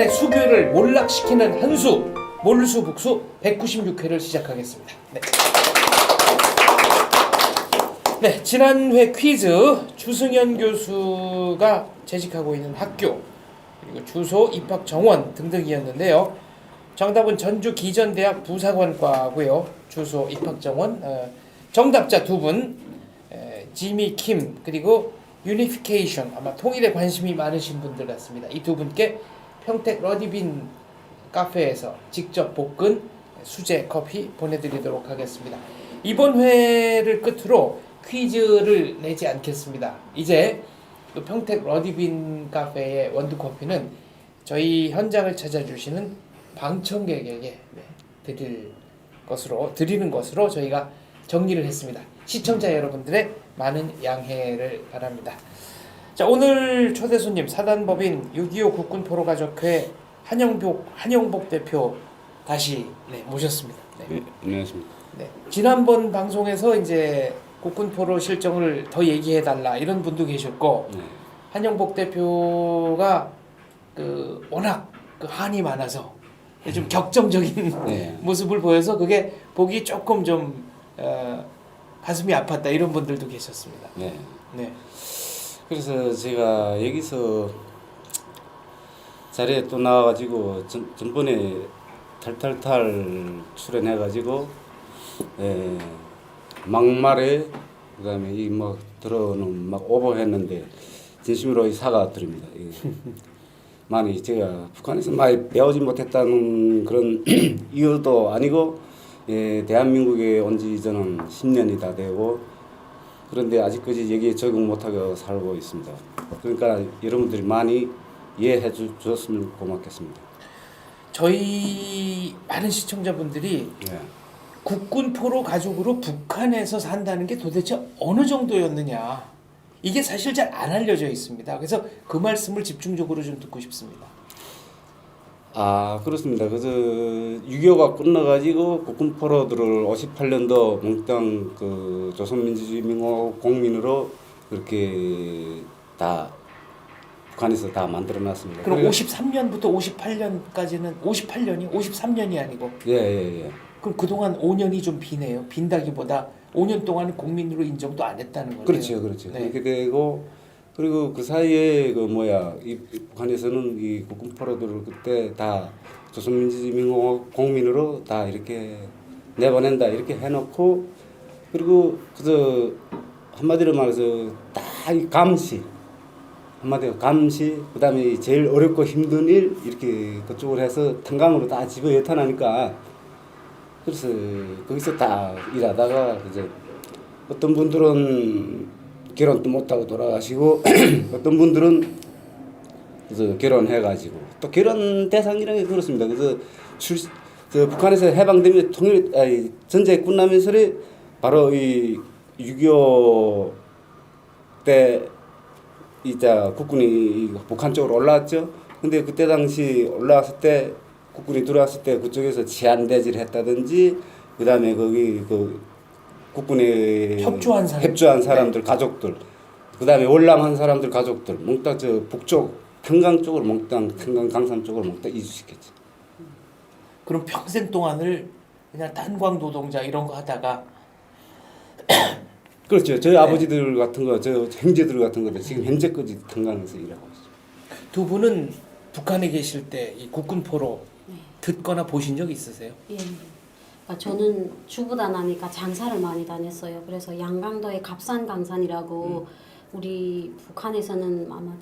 북한의 수교를 몰락시키는 한수 몰수북수 196회를 시작하겠습니다. 네. 네, 지난 회 퀴즈 주승현 교수가 재직하고 있는 학교 그리고 주소, 입학 정원 등등이었는데요. 정답은 전주 기전대학 부사관과고요. 주소, 입학 정원 정답자 두 분 지미 킴 그리고 유니피케이션 아마 통일에 관심이 많으신 분들 같습니다. 이 두 분께 평택 러디빈 카페에서 직접 볶은 수제 커피 보내드리도록 하겠습니다. 이번 회를 끝으로 퀴즈를 내지 않겠습니다. 이제 또 평택 러디빈 카페의 원두커피는 저희 현장을 찾아주시는 방청객에게 드리는 것으로 저희가 정리를 했습니다. 시청자 여러분들의 많은 양해를 바랍니다. 자, 오늘 초대 손님 사단법인 6.25 국군포로가족회 한영복 대표 다시 모셨습니다. 네, 안녕하십니까. 네, 지난번 방송에서 이제 국군포로 실정을 더 얘기해 달라 이런 분도 계셨고 한영복 대표가 워낙 한이 많아서 좀 격정적인 모습을 보여서 그게 보기 조금 좀 가슴이 아팠다 이런 분들도 계셨습니다. 네. 그래서 제가 여기서 자리에 또 나와가지고 전번에 탈탈탈 출연해가지고 막말에 그다음에 이 막 들어는 막 오버했는데 진심으로 사과드립니다. 많이 제가 북한에서 많이 배우지 못했다는 그런 이유도 아니고 대한민국에 온 지 저는 10년이 다 되고 그런데 아직까지 여기에 적응 못하고 살고 있습니다. 그러니까 여러분들이 많이 이해해 주셨으면 고맙겠습니다. 저희 많은 시청자분들이 국군 포로 가족으로 북한에서 산다는 게 도대체 어느 정도였느냐 이게 사실 잘 안 알려져 있습니다. 그래서 그 말씀을 집중적으로 좀 듣고 싶습니다. 아, 그렇습니다. 그래서 6.25가 끝나가지고 국군 포로들을 58년도 몽땅 그 조선민주주의민국 공민으로 그렇게 다 북한에서 다 만들어놨습니다. 그럼 53년부터 58년까지는 53년이 아니고 예. 그럼 그동안 5년이 좀 비네요. 빈다기보다 5년 동안 국민으로 인정도 안 했다는 거예요. 그렇죠. 네. 그렇게 되고 그리고 그 사이에 이 북한에서는 이 국군 포로들을 그때 다 조선민주주의민국 공민으로 다 이렇게 내보낸다 이렇게 해놓고 그리고 그저 한마디로 말해서 다 이 감시 한마디로 감시 그다음에 제일 어렵고 힘든 일 이렇게 그쪽으로 해서 탄광으로 다 집어 여탄하니까 그래서 거기서 다 일하다가 이제 어떤 분들은 결혼도 못하고 돌아가시고 어떤 분들은 그래서 결혼해가지고 또 결혼 대상이라는 게 그렇습니다. 그래서 북한에서 해방되면 전쟁 끝나면서 바로 이 6.25 때 이자 국군이 북한 쪽으로 올라왔죠. 근데 그때 당시 올라왔을 때 국군이 들어왔을 때 그쪽에서 제한대지를 했다든지 그다음에 거기 국군에 협조한 사람들 가족들 그다음에 월남한 사람들 가족들 몽땅 저 북쪽 탄강 쪽으로 몽땅 탄강 강산 쪽으로 몽땅 이주시켰지. 그럼 평생 동안을 그냥 탄광 노동자 이런 거 하다가 그렇죠. 저희 아버지들 같은 거, 저 형제들 같은 거들 지금 현재까지 탄강에서 일하고 있어요. 두 분은 북한에 계실 때 이 국군포로 듣거나 보신 적 있으세요? 예. 그러니까 저는 주부다 나니까 장사를 많이 다녔어요. 그래서 양강도에 갑산강산이라고 우리 북한에서는 아마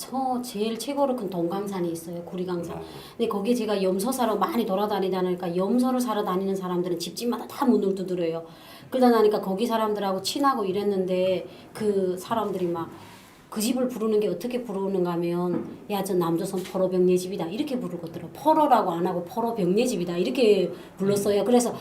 제일 최고로 큰 동강산이 있어요. 구리강산. 근데 거기에 제가 염소 사러 많이 돌아다니다니까 염소를 사러 다니는 사람들은 집집마다 다 문을 두드려요. 그러다 나니까 거기 사람들하고 친하고 이랬는데 그 사람들이 막 그 집을 부르는 게 어떻게 부르는가 하면 야, 저 남조선 포로병네 집이다 이렇게 부르거든요. 포로라고 안 하고 포로병네 집이다 이렇게 불렀어요. 그래서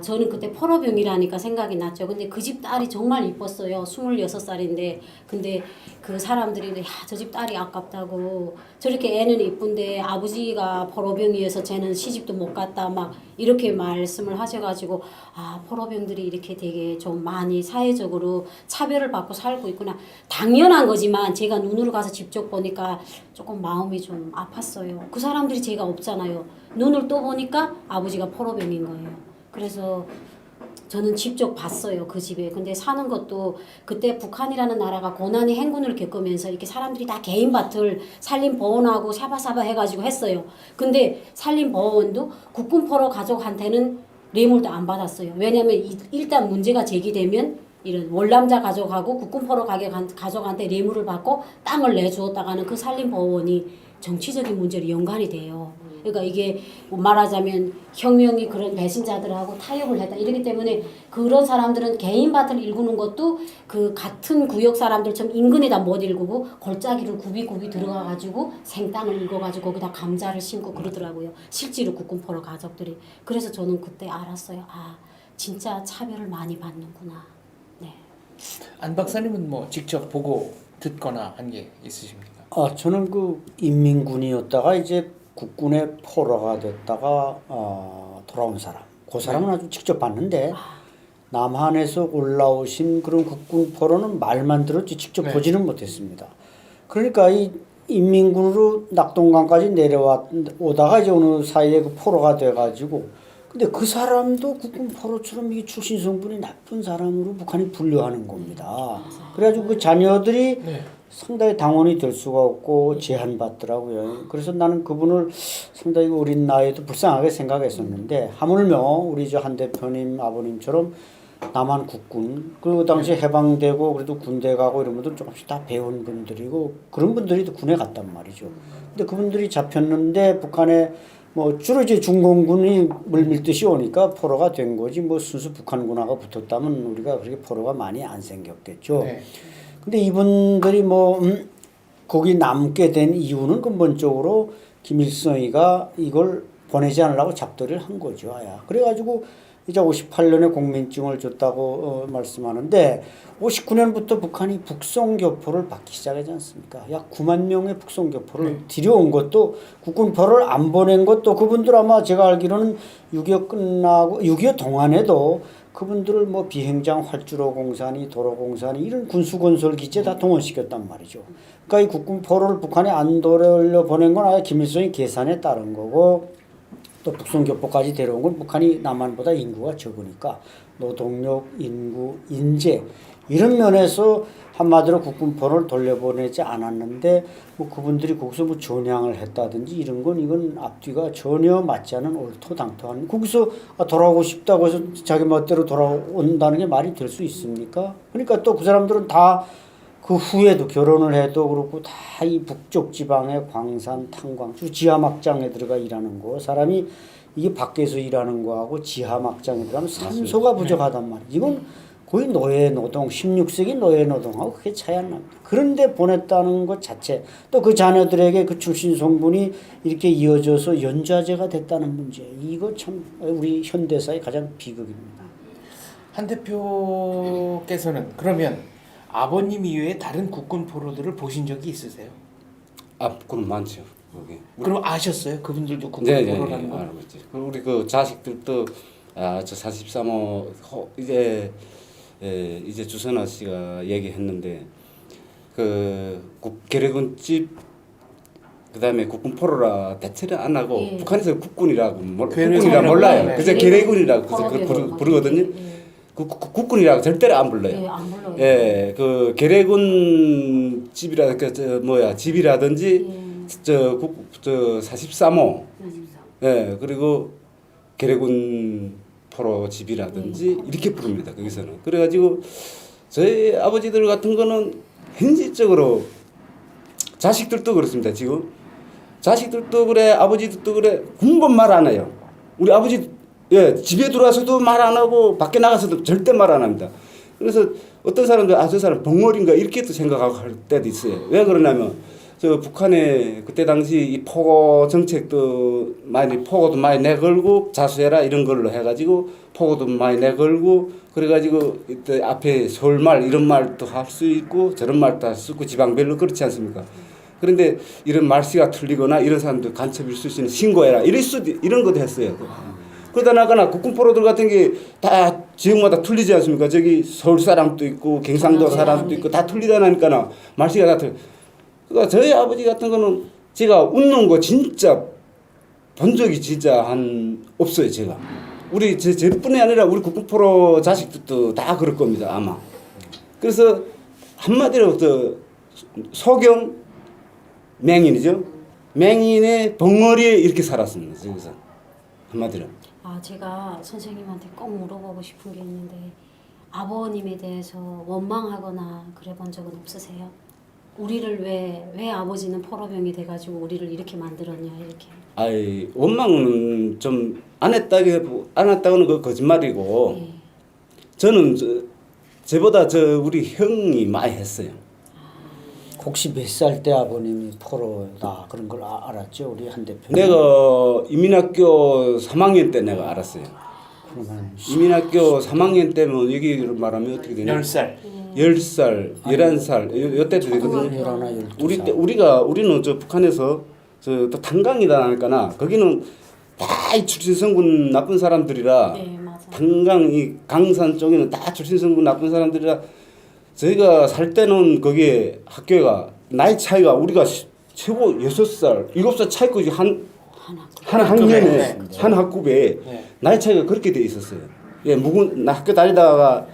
저는 그때 포로병이라니까 생각이 났죠. 근데 그 집 딸이 정말 이뻤어요. 26살인데 근데 그 사람들이 야, 저 집 딸이 아깝다고 저렇게 애는 이쁜데 아버지가 포로병이어서 쟤는 시집도 못 갔다 막 이렇게 말씀을 하셔가지고 포로병들이 이렇게 되게 좀 많이 사회적으로 차별을 받고 살고 있구나. 당연한 거지만 제가 눈으로 가서 직접 보니까 조금 마음이 좀 아팠어요. 그 사람들이 제가 없잖아요. 눈을 떠 보니까 아버지가 포로병인 거예요. 그래서 저는 직접 봤어요, 그 집에. 근데 사는 것도 그때 북한이라는 나라가 고난의 행군을 겪으면서 이렇게 사람들이 다 개인밭을 산림보원하고 사바사바 해가지고 했어요. 근데 산림보원도 국군포로 가족한테는 뇌물도 안 받았어요. 왜냐면 일단 문제가 제기되면 이런 월남자 가족하고 국군포로 가족한테 뇌물을 받고 땅을 내주었다가는 그 산림보원이 정치적인 문제로 연관이 돼요. 그러니까 이게 말하자면 혁명이 그런 배신자들하고 타협을 했다. 이러기 때문에 그런 사람들은 개인 밭을 일구는 것도 그 같은 구역 사람들처럼 인근에다 못 일구고 골짜기를 굽이 들어가가지고 생땅을 일궈가지고 거기다 감자를 심고 그러더라고요. 실제로 국군포로 가족들이. 그래서 저는 그때 알았어요. 진짜 차별을 많이 받는구나. 네. 안 박사님은 뭐 직접 보고 듣거나 한 게 있으십니까? 저는 그 인민군이었다가 이제 국군의 포로가 됐다가 돌아온 사람. 그 사람은 아주 직접 봤는데 남한에서 올라오신 그런 국군 포로는 말만 들었지 직접 네. 보지는 못했습니다. 그러니까 이 인민군으로 낙동강까지 내려오다가 이제 어느 사이에 그 포로가 돼가지고 근데 그 사람도 국군 포로처럼 이 출신 성분이 나쁜 사람으로 북한이 분류하는 겁니다. 그래가지고 그 자녀들이 네. 상당히 당원이 될 수가 없고 제한받더라고요. 그래서 나는 그분을 상당히 어린 나이에도 불쌍하게 생각했었는데 하물며 우리 저 한 대표님 아버님처럼 남한 국군 그 당시 해방되고 그래도 군대 가고 이런 분들 조금씩 다 배운 분들이고 그런 분들이 또 군에 갔단 말이죠. 근데 그분들이 잡혔는데 북한에 뭐 주로 이제 중공군이 물밀듯이 오니까 포로가 된 거지 뭐 순수 북한군하고 붙었다면 우리가 그렇게 포로가 많이 안 생겼겠죠. 네. 근데 이분들이 거기 남게 된 이유는 근본적으로 김일성이가 이걸 보내지 않으려고 잡돌이를 한 거죠. 그래가지고 이제 58년에 공민증을 줬다고 말씀하는데 59년부터 북한이 북송교포를 받기 시작하지 않습니까? 약 9만 명의 북송교포를 들여온 것도 국군포를 안 보낸 것도 그분들 아마 제가 알기로는 6.25 끝나고 6.25 동안에도 그분들을 뭐 비행장 활주로 공사니 도로공사니 이런 군수건설 기지에 다 동원시켰단 말이죠. 그러니까 이 국군포를 북한에 안 돌려 보낸 건 아예 김일성의 계산에 따른 거고 또 북송교포까지 데려온 건 북한이 남한보다 인구가 적으니까 노동력, 인구, 인재 이런 면에서 한마디로 국군포를 돌려보내지 않았는데 뭐 그분들이 거기서 뭐 전향을 했다든지 이런 건 이건 앞뒤가 전혀 맞지 않은 옳토당토한 거기서 돌아오고 싶다고 해서 자기 멋대로 돌아온다는 게 말이 될 수 있습니까? 그러니까 또 그 사람들은 다 그 후에도 결혼을 해도 그렇고 다 이 북쪽 지방의 광산, 탄광, 지하 막장에 들어가 일하는 거 사람이 이게 밖에서 일하는 거하고 지하 막장에 들어가면 산소가 부족하단 말이에요. 이건 거의 노예노동, 16세기 노예노동하고 그게 차이 안 납니다. 그런데 보냈다는 것 자체, 또 그 자녀들에게 그 출신 성분이 이렇게 이어져서 연좌제가 됐다는 문제. 이거 참 우리 현대사의 가장 비극입니다. 한 대표께서는 그러면 아버님 이외에 다른 국군 포로들을 보신 적이 있으세요? 그럼 많죠. 여기. 그럼 아셨어요? 그분들도 국군 포로라는 거? 알고 있지. 우리 그 자식들도 저 43호 이제 주선아 씨가 얘기했는데 계래군집 그다음에 국군 포로라 대체를 안 하고 북한에서 국군이라고 몰라요. 네. 그래서 계래군이라고 부르거든요. 국군이라고 절대로 안 불러요. 네, 안 불러요. 그 계래군 집이라 집이라든지 저 43호 그리고 계래군 포로 집이라든지 이렇게 부릅니다. 거기서는. 그래가지고 저희 아버지들 같은 거는 현실적으로 자식들도 그렇습니다. 지금 자식들도 그래 아버지들도 그래 군번 말 안 해요. 우리 아버지 집에 들어와서도 말 안 하고 밖에 나가서도 절대 말 안 합니다. 그래서 어떤 사람들 저 사람 벙어리인가 이렇게 또 생각하고 할 때도 있어요. 왜 그러냐면 저 북한에 그때 당시 이 포고 정책도 포고도 많이 내걸고 자수해라 이런 걸로 해가지고 포고도 많이 내걸고 그래가지고 이때 앞에 서울말 이런 말도 할 수 있고 저런 말도 할 수 있고 지방별로 그렇지 않습니까? 그런데 이런 말씨가 틀리거나 이런 사람들 간첩일 수 있으니 신고해라 이런 것도 했어요. 그러다 나가나 국군포로들 같은 게 다 지역마다 틀리지 않습니까? 저기 서울 사람도 있고 경상도 사람도 있고 다 틀리다 나니까나 말씨가 다 틀려. 그러니까 저희 아버지 같은 거는 제가 웃는 거 진짜 본 적이 진짜 한 없어요 제가. 우리 저뿐이 아니라 우리 국군포로 자식들도 다 그럴 겁니다 아마. 그래서 한마디로 소경 맹인이죠. 맹인의 벙어리에 이렇게 살았습니다. 여기서 한마디로. 아, 제가 선생님한테 꼭 물어보고 싶은 게 있는데 아버님에 대해서 원망하거나 그래 본 적은 없으세요? 우리를 왜 아버지는 포로병이 돼가지고 우리를 이렇게 만들었냐 이렇게. 아이 원망은 좀 안 했다고는 그 거짓말이고 예. 저는 저보다 우리 형이 많이 했어요. 혹시 몇 살 때 아버님이 포로다 그런 걸 알았죠 우리 한 대표. 내가 이민학교 3학년 때 내가 알았어요. 그러면 이민학교 3학년 때면 여기를 말하면 어떻게 되냐? 10살. 10살, 11살 요때도 되거든요. 11, 12살. 우리는 저 북한에서 또 탄강이다 하니까나 거기는 다 이 출신성분 나쁜 사람들이라 네, 맞아요. 탄강 이 강산 쪽에는 다 출신성분 나쁜 사람들이라 저희가 살 때는 거기에 학교가 나이 차이가 우리가 최고 6살, 7살 차이까지 한 학년에 네. 한 학급에 네. 나이 차이가 그렇게 돼 있었어요. 예, 나 학교 다니다가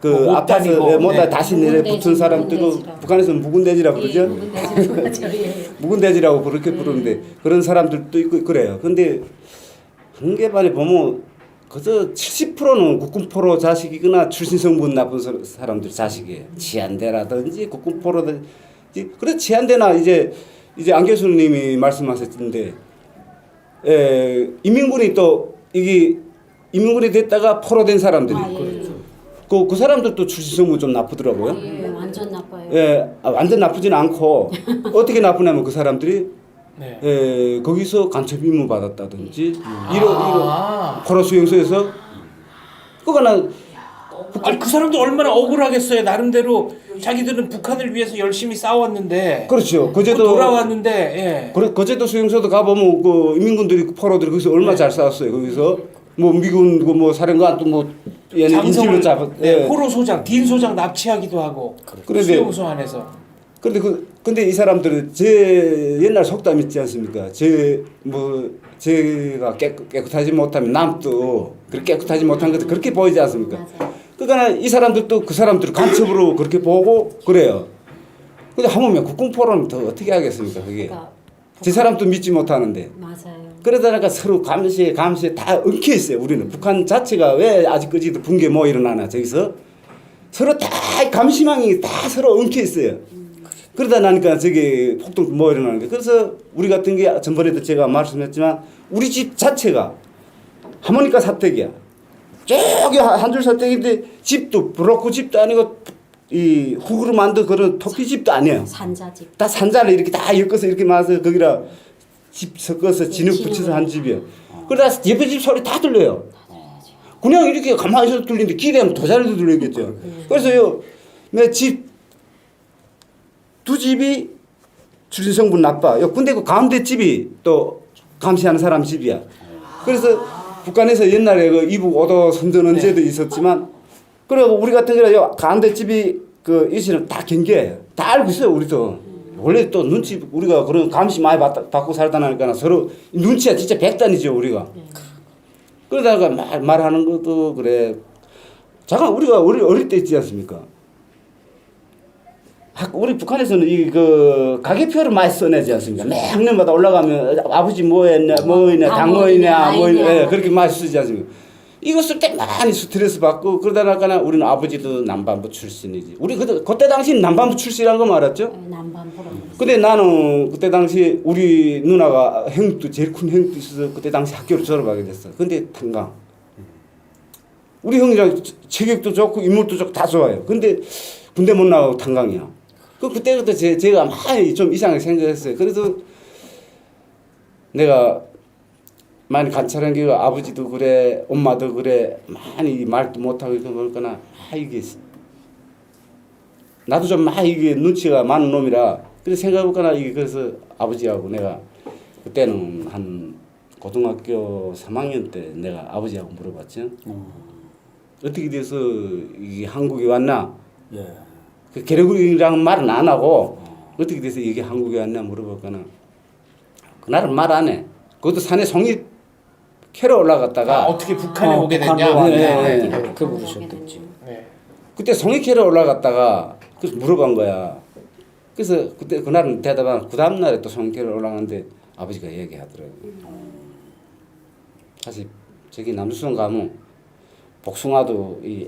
그 못 아파서 다니고, 못 네. 다시 내려 붙은 사람들도 묵은돼지라고. 북한에서는 묵은돼지라고 예, 그러죠. 묵은돼지라고 하죠. 예. 묵은돼지라고 그렇게 부르는데 그런 사람들도 있고 그래요. 근데 한개반에 보면 그저 70%는 국군포로 자식이거나 출신성분 나쁜 사람들 자식이에요. 치안대라든지 국군포로든지 그래 치안대나 이제 안 교수님이 말씀하셨는데 인민군이 또 이게 인민군이 됐다가 포로된 사람들이 아, 예. 그 사람들도 출신성분 좀 나쁘더라고요. 예, 완전 나빠요. 예, 완전 나쁘진 않고 어떻게 나쁘냐면 그 사람들이 네. 거기서 간첩 임무 받았다든지 이런 아. 포로 수용소에서 그거나 아니 그 사람도 얼마나 억울하겠어요. 나름대로 자기들은 북한을 위해서 열심히 싸웠는데. 그렇죠. 또 거제도 돌아왔는데. 예. 그래 거제도 수용소도 가보면 그 인민군들이 포로들이 거기서 얼마 잘 싸웠어요. 거기서 뭐 미군 뭐 사령관 또뭐 얘네 인질로 잡아. 네, 포로 소장, 딘 소장 납치하기도 하고. 그런데- 수용소 안에서. 근데 이 사람들은 제 옛날 속담 있지 않습니까? 제가 깨끗하지 못하면 남도 그렇게 깨끗하지 못한 것도 그렇게 보이지 않습니까? 맞아요. 그러니까 이 사람들도 그 사람들을 간첩으로 그렇게 보고 그래요. 근데 하물며 국군포로는 더 어떻게 하겠습니까? 그게 그러니까 제 사람도 믿지 못하는데. 맞아요. 그러다가 서로 감시에 다 엉켜 있어요. 우리는 북한 자체가 왜 아직까지도 붕괴 뭐 일어나나 저기서 서로 다 감시망이 다 서로 엉켜 있어요. 그러다 나니까 저기 폭동 뭐 일어나는 게 그래서 우리 같은 게 전번에도 제가 말씀했지만 우리 집 자체가 하모니카 사택이야. 저기 한 줄 사택인데 집도 브로커 집도 아니고 이 흙으로 만든 그런 토끼 집도 아니에요. 산자집. 다 산자를 이렇게 다 엮어서 이렇게 마서 거기다 집 섞어서 진흙 붙여서 한 집이에요. 그러다 옆에 집 소리 다 들려요. 그냥 이렇게 가만히 있어도 들리는데 기대하면 더 잘 들리겠죠. 그래서요, 내 집 두 집이 출신성분 나빠. 근데 그 가운데 집이 또 감시하는 사람 집이야. 그래서 북한에서 옛날에 그 이북 오도 선전 언제도 있었지만, 그리고 우리 같은 경우는 가운데 집이 그 이시는 다 경계해요. 다 알고 있어요, 우리도. 원래 또 눈치 우리가 그런 감시 많이 받고 살다 나니까 서로 눈치가 진짜 백단이죠 우리가. 그러다가 말하는 것도 그래. 잠깐 우리가 어릴 때 있지 않습니까? 우리 북한에서는 이 그 가계표를 많이 써내지 않습니까? 매 학년마다 올라가면 아버지 뭐했냐, 뭐했냐, 당 뭐했냐, 뭐 그렇게 많이 쓰지 않습니까? 이거 쓸 때 많이 스트레스 받고 그러다가 우리는 아버지도 남반부 출신이지. 우리 그때 당시 남반부 출신이란 거 알았죠? 남반부로. 근데 나는 그때 당시 우리 누나가 형도 제일 큰 형도 있어서 그때 당시 학교를 졸업하게 됐어. 근데 탄강. 우리 형이랑 체격도 좋고 인물도 좋고 다 좋아요. 근데 군대 못 나가고 탄강이야. 그때부터 제가 많이 좀 이상하게 생각했어요. 그래서 내가 많이 관찰한 게 아버지도 그래, 엄마도 그래, 많이 말도 못하고 이렇게 그러거나, 이게 나도 좀 많이 이게 눈치가 많은 놈이라 그래서 생각해보거나 이게 그래서 아버지하고 내가 그때는 한 고등학교 3학년 때 내가 아버지하고 물어봤죠. 어떻게 돼서 이게 한국에 왔나? 예. 그 개력이랑 말은 안 하고 어떻게 돼서 이게 한국에 왔냐 물어봤거나 그날은 말 안 해. 그것도 산에 송이 캐러 올라갔다가 어떻게 북한에 오게 북한으로 됐냐? 왔냐. 네, 네. 어떻게 그렇게 북한에 물으셨겠지. 오게 네. 그때 송이 캐러 올라갔다가 그래서 물어본 거야. 그래서 그때 그날은 대답한 그 다음 날에 또 송이 캐러 올라갔는데 아버지가 얘기하더라고요. 사실 저기 남수성 가면 복숭아도 이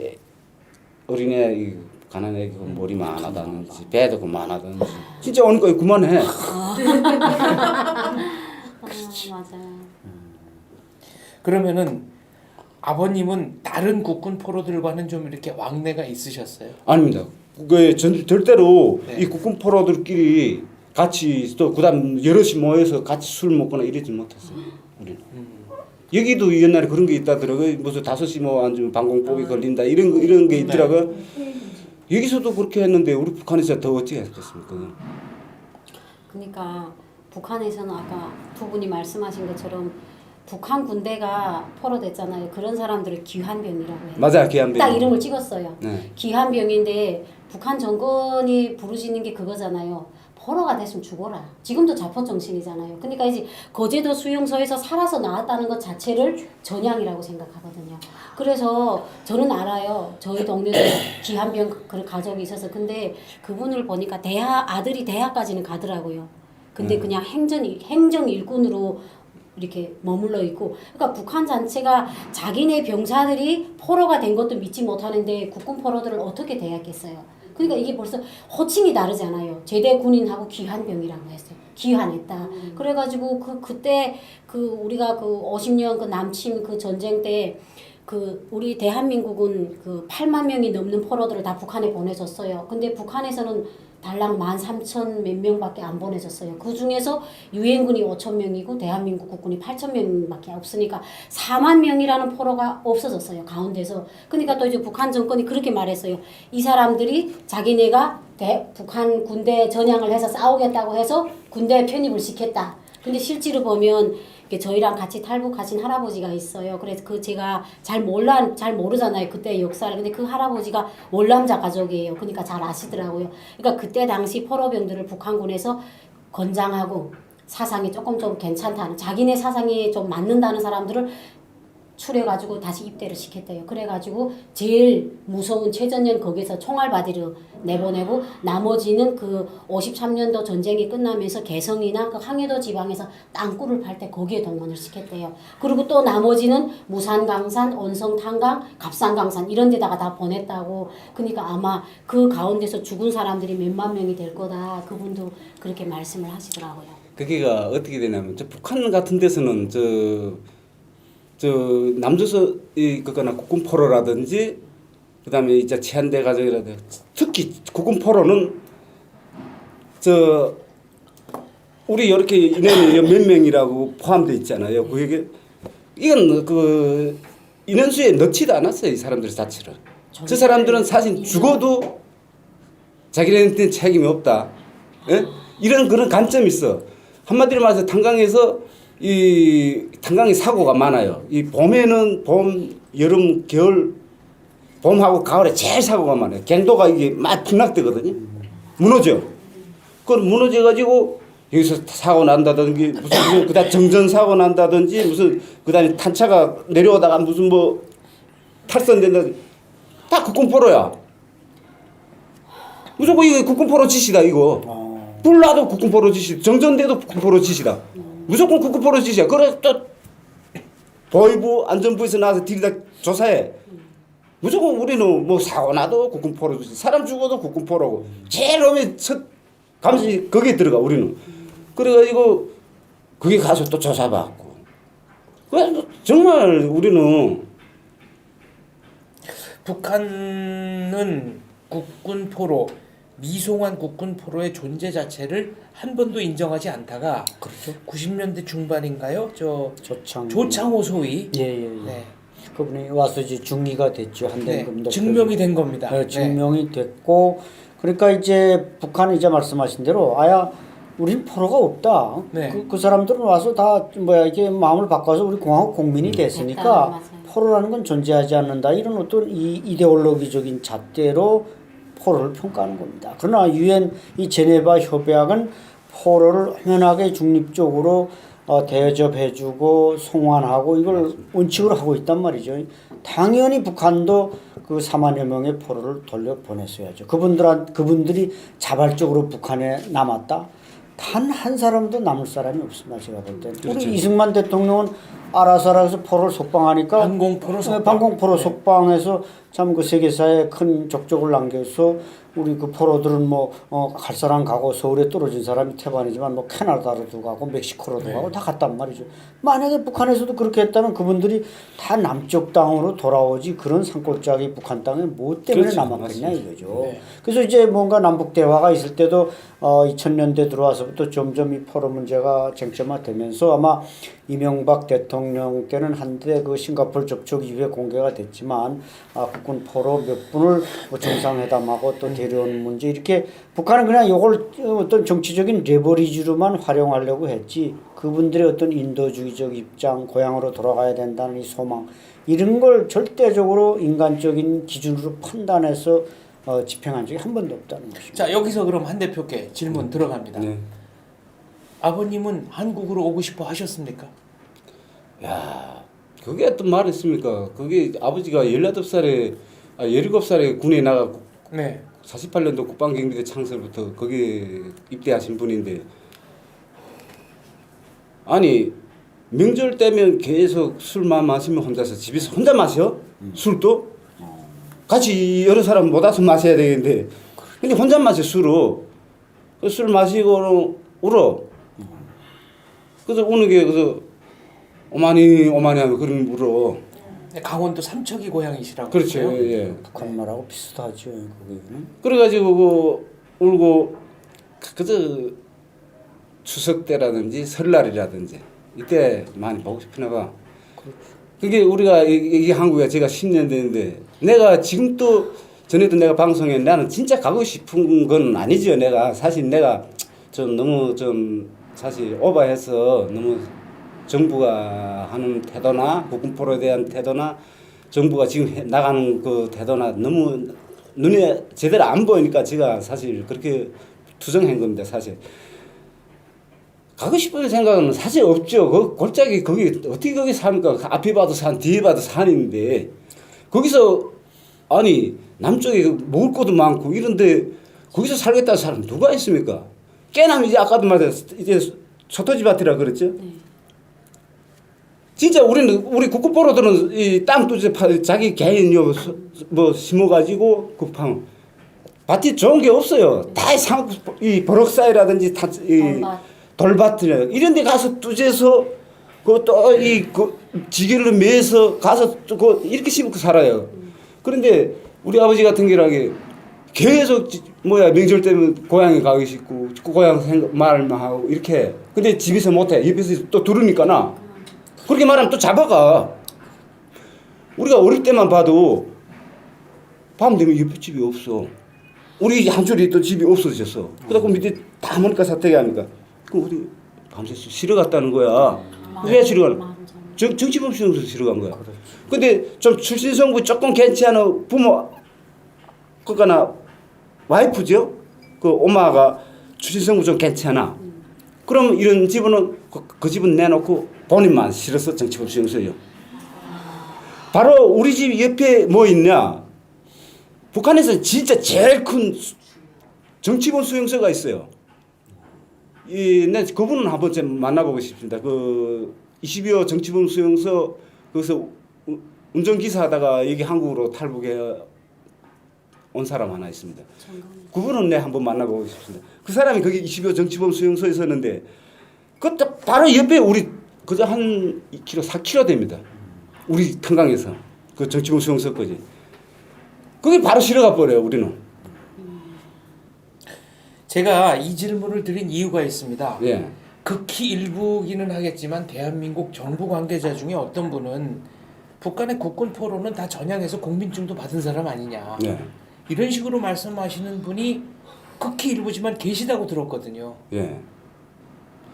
어린애 이 가난애 그 머리 많아다든지 배도 그만하든지 진짜 오니까 그만해. 맞아요. 그러면은 아버님은 다른 국군 포로들과는 좀 이렇게 왕래가 있으셨어요? 아닙니다. 그 절대로 네. 이 국군 포로들끼리 같이 또 그다음 여럿이 모여서 같이 술 먹거나 이러지 못했어요. 우리는. 여기도 옛날에 그런 게 있다더라고요. 무슨 5시 뭐 앉으면 방공법이 걸린다 이런 게 있더라고요. 여기서도 그렇게 했는데 우리 북한에서 더 어찌 했겠습니까? 그러니까 북한에서는 아까 두 분이 말씀하신 것처럼 북한 군대가 포로됐잖아요. 그런 사람들을 귀환병이라고 해요. 맞아, 귀환병. 딱 이름을 찍었어요. 네. 귀환병인데 북한 정권이 부르짖는 게 그거잖아요. 포로가 됐으면 죽어라. 지금도 자포 정신이잖아요. 그러니까 이제 거제도 수용소에서 살아서 나왔다는 것 자체를 전향이라고 생각하거든요. 그래서 저는 알아요. 저희 동네도 귀환병 그런 가족이 있어서 근데 그분을 보니까 아들이 대학까지는 가더라고요. 근데 그냥 행정 일꾼으로 이렇게 머물러 있고, 그러니까 북한 자체가 자기네 병사들이 포로가 된 것도 믿지 못하는데 국군 포로들을 어떻게 대했겠어요? 그러니까 이게 벌써 호칭이 다르잖아요. 제대 군인하고 귀환병이라고 했어요. 귀환했다. 그래가지고 그때 우리가 50년 그 남침 그 전쟁 때 우리 대한민국은 8만 명이 넘는 포로들을 다 북한에 보내줬어요. 근데 북한에서는 달랑 13,000 몇 명밖에 안 보내줬어요. 그 중에서 유엔군이 5천 명이고 대한민국 국군이 8천 명밖에 없으니까 4만 명이라는 포로가 없어졌어요. 가운데서. 그러니까 또 이제 북한 정권이 그렇게 말했어요. 이 사람들이 자기네가 북한 군대 전향을 해서 싸우겠다고 해서 군대에 편입을 시켰다. 근데 실제로 보면 저희랑 같이 탈북하신 할아버지가 있어요. 그래서 제가 잘 모르잖아요. 그때 역사를. 근데 그 할아버지가 월남자 가족이에요. 그러니까 잘 아시더라고요. 그러니까 그때 당시 포로병들을 북한군에서 건장하고 사상이 조금 좀 괜찮다는, 자기네 사상이 좀 맞는다는 사람들을 추려가지고 다시 입대를 시켰대요. 그래가지고 제일 무서운 최전년 거기서 총알 받으러 내보내고 나머지는 53년도 전쟁이 끝나면서 개성이나 항해도 지방에서 땅굴을 팔 때 거기에 동원을 시켰대요. 그리고 또 나머지는 무산 강산, 온성 탄강, 갑산 강산 이런 데다가 다 보냈다고. 그러니까 아마 그 가운데서 죽은 사람들이 몇만 명이 될 거다. 그분도 그렇게 말씀을 하시더라고요. 그게가 어떻게 되냐면 저 북한 같은 데서는 남조서 그거나 국군 포로라든지 그다음에 이제 치안대 가족이라든지 특히 국군 포로는 우리 이렇게 인원이 몇 명이라고 포함되어 있잖아요. 그게 이건 인원수에 넣지도 않았어요. 이 사람들 자체를. 저 사람들은 사실 죽어도 자기네한테 책임이 없다. 예? 이런 그런 관점이 있어. 한마디로 말해서 탄강에서 이 탄강에 사고가 많아요. 이 봄에는 여름, 겨울, 봄하고 가을에 제일 사고가 많아요. 갱도가 이게 막 풍락되거든요. 무너져. 그건 무너져가지고 여기서 사고 난다든지 무슨 그다음 정전 사고 난다든지 무슨 그다음에 탄차가 내려오다가 무슨 뭐 탈선된다. 다 국군포로야. 무조건 이거 국군포로 짓이다 이거. 불나도 국군포로 짓이다. 정전돼도 국군포로 짓이다. 무조건 국군포로 짓이야. 그래 또 보위부 안전부에서 나와서 들이다 조사해. 무조건 우리는 뭐 사고 나도 국군포로 짓. 사람 죽어도 국군포로고. 제일 오면 첫 감시 거기에 들어가 우리는. 그래가지고 거기 가서 또 조사받고. 그래서 정말 우리는 북한은 국군 포로, 미송환 국군 포로의 존재 자체를 한 번도 인정하지 않다가 그렇죠. 90년대 중반인가요? 조창호 소위 예. 네. 그분이 와서 이제 중위가 됐죠. 한대금 증명이 된 겁니다. 네, 증명이 됐고 그러니까 이제 북한이 이제 말씀하신 대로 우리는 포로가 없다. 네. 그 사람들은 와서 다 뭐야 이게 마음을 바꿔서 우리 공화국 국민이 됐다, 됐으니까 맞아요. 포로라는 건 존재하지 않는다. 이런 어떤 이 이데올로기적인 잣대로 포로를 평가하는 겁니다. 그러나 유엔 이 제네바 협약은 포로를 엄연하게 중립적으로 대접해주고 송환하고 이걸 원칙으로 하고 있단 말이죠. 당연히 북한도 그 4만여 명의 포로를 돌려보냈어야죠. 그분들이 자발적으로 북한에 남았다. 단 한 사람도 남을 사람이 없습니다. 제가 볼 때. 그렇죠. 우리 이승만 대통령은 알아서 포로를 속방하니까 반공포로 속방. 반공포로 네. 속방해서 참 그 세계사에 큰 족적을 남겨서 우리 그 포로들은 갈 사람 가고 서울에 떨어진 사람이 태반이지만 뭐 캐나다로도 가고 멕시코로도 네. 가고 다 갔단 말이죠. 만약에 북한에서도 그렇게 했다면 그분들이 다 남쪽 땅으로 돌아오지 그런 산골짜기 북한 땅에 뭐 때문에 그렇죠. 남았겠냐 맞습니다. 이거죠. 네. 그래서 이제 뭔가 남북 대화가 있을 때도 2000년대 들어와서부터 점점 이 포로 문제가 쟁점화되면서 아마 이명박 대통령 때는 한때 그 싱가포르 접촉 이후에 공개가 됐지만 국군 포로 몇 분을 뭐 정상회담하고 또 데려오는 문제 이렇게 북한은 그냥 이걸 어떤 정치적인 레버리지로만 활용하려고 했지 그분들의 어떤 인도주의적 입장 고향으로 돌아가야 된다는 이 소망 이런 걸 절대적으로 인간적인 기준으로 판단해서 집행한 적이 한 번도 없다는 것입니다. 자, 여기서 그럼 한 대표께 질문 들어갑니다. 네. 아버님은 한국으로 오고 싶어 하셨습니까? 야, 그게 또 말했습니까? 그게 아버지가 18살에 17살에 군에 나가고 네. 48년도 국방경비대 창설부터 거기 입대하신 분인데 아니 명절 때면 계속 술만 마시면 혼자서 집에서 혼자 마셔? 술도? 같이 여러 사람 못 와서 마셔야 되겠는데 근데 혼자 마셔 술을 술 마시고 울어 그래서 우는 게 그래서 어머니 하면 그런 울어 강원도 삼척이 고향이시라고. 그렇죠 그러세요? 예. 북한 말하고 비슷하죠. 거기는. 그래가지고 그 울고 그저 추석 때라든지 설날이라든지 이때 많이 보고 싶으나 봐. 그게 우리가 이게 한국에 제가 10년 됐는데 내가 지금 또 전에도 내가 방송에 나는 진짜 가고 싶은 건 아니죠. 내가 사실 내가 좀 너무 좀 사실 오버해서 너무 정부가 하는 태도나 국군포로에 대한 태도나 정부가 지금 나가는 그 태도나 너무 눈에 제대로 안 보이니까 제가 사실 그렇게 투정한 겁니다. 사실 가고 싶은 생각은 사실 없죠. 그 골짜기 거기 어떻게 거기 삽니까? 앞에 봐도 산, 뒤에 봐도 산인데 거기서 아니 남쪽에 먹을 것도 많고 이런데 거기서 살겠다는 사람 누가 있습니까? 깨남 이제 아까도 말했 이제 소토지 밭이라 그랬죠. 진짜 우리 국군포로들은 이 땅도 이제 자기 개인 뭐 심어가지고 급한 밭이 좋은 게 없어요. 다 이 버럭사이라든지 돌밭이나 이런 데 가서 뚜재서 그 지게를 매서 가서 이렇게 심고 살아요. 그런데 우리 아버지 같은 경우에 계속 명절 때면 고향에 가고 싶고 고향 말만 하고 이렇게 근데 집에서 못해. 옆에서 또 들으니까나 그렇게 말하면 또 잡아가. 우리가 어릴 때만 봐도 밤 되면 옆에 집이 없어. 우리 한줄이 또 집이 없어졌어. 그래갖고 밑에 다 모니까 사택이 하니까. 그럼 우리 밤새 쉬러 갔다는 거야. 왜 쉬러 가는? 정치범 수용소에서 쉬러 간 거야. 근데 좀 출신성부 조금 괜찮은 부모, 그러니까 와이프죠. 그 엄마가 출신성부 좀 괜찮아. 그럼 이런 집은 그 집은 내놓고 본인만 싫어서 정치범 수용소예요. 바로 우리 집 옆에 뭐 있냐? 북한에서 진짜 제일 큰 정치범 수용소가 있어요. 네, 그분은 한 번쯤 만나보고 싶습니다. 그 22호 정치범 수용소 거기서 운전기사 하다가 여기 한국으로 탈북해 온 사람 하나 있습니다. 그분은 네, 한번 만나보고 싶습니다. 그 사람이 거기 22호 정치범 수용소에 있었는데 그때 바로 옆에 우리 그저 한 2km, 4km 됩니다. 우리 탄강에서 그 정치범 수용소까지. 거기 바로 실어가 버려요. 우리는. 제가 이 질문을 드린 이유가 있습니다. 예. 극히 일부기는 하겠지만 대한민국 정부 관계자 중에 어떤 분은 북한의 국군 포로는 다 전향해서 국민증도 받은 사람 아니냐. 예. 이런 식으로 말씀하시는 분이 극히 일부지만 계시다고 들었거든요. 예.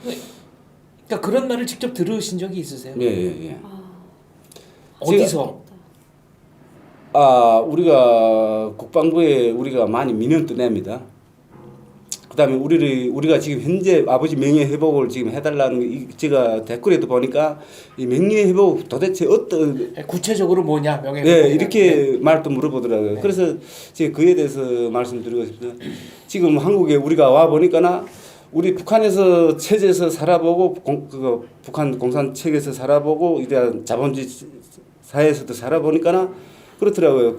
그러니까 그런 말을 직접 들으신 적이 있으세요? 예, 예, 예. 어디서? 우리가 국방부에 우리가 많이 민원도 냅니다. 그다음에 우리가 지금 현재 아버지 명예 회복을 지금 해달라는 제가 댓글에도 보니까 이 명예 회복 도대체 어떤 구체적으로 뭐냐 명예. 네, 이렇게 말도 물어보더라고요. 네. 그래서 제가 그에 대해서 말씀드리고 싶습니다. 지금 한국에 우리가 와 보니까나 우리 북한에서 체제에서 살아보고 북한 공산 체계에서 살아보고 이런 자본주의 사회에서도 살아보니까나 그렇더라고요.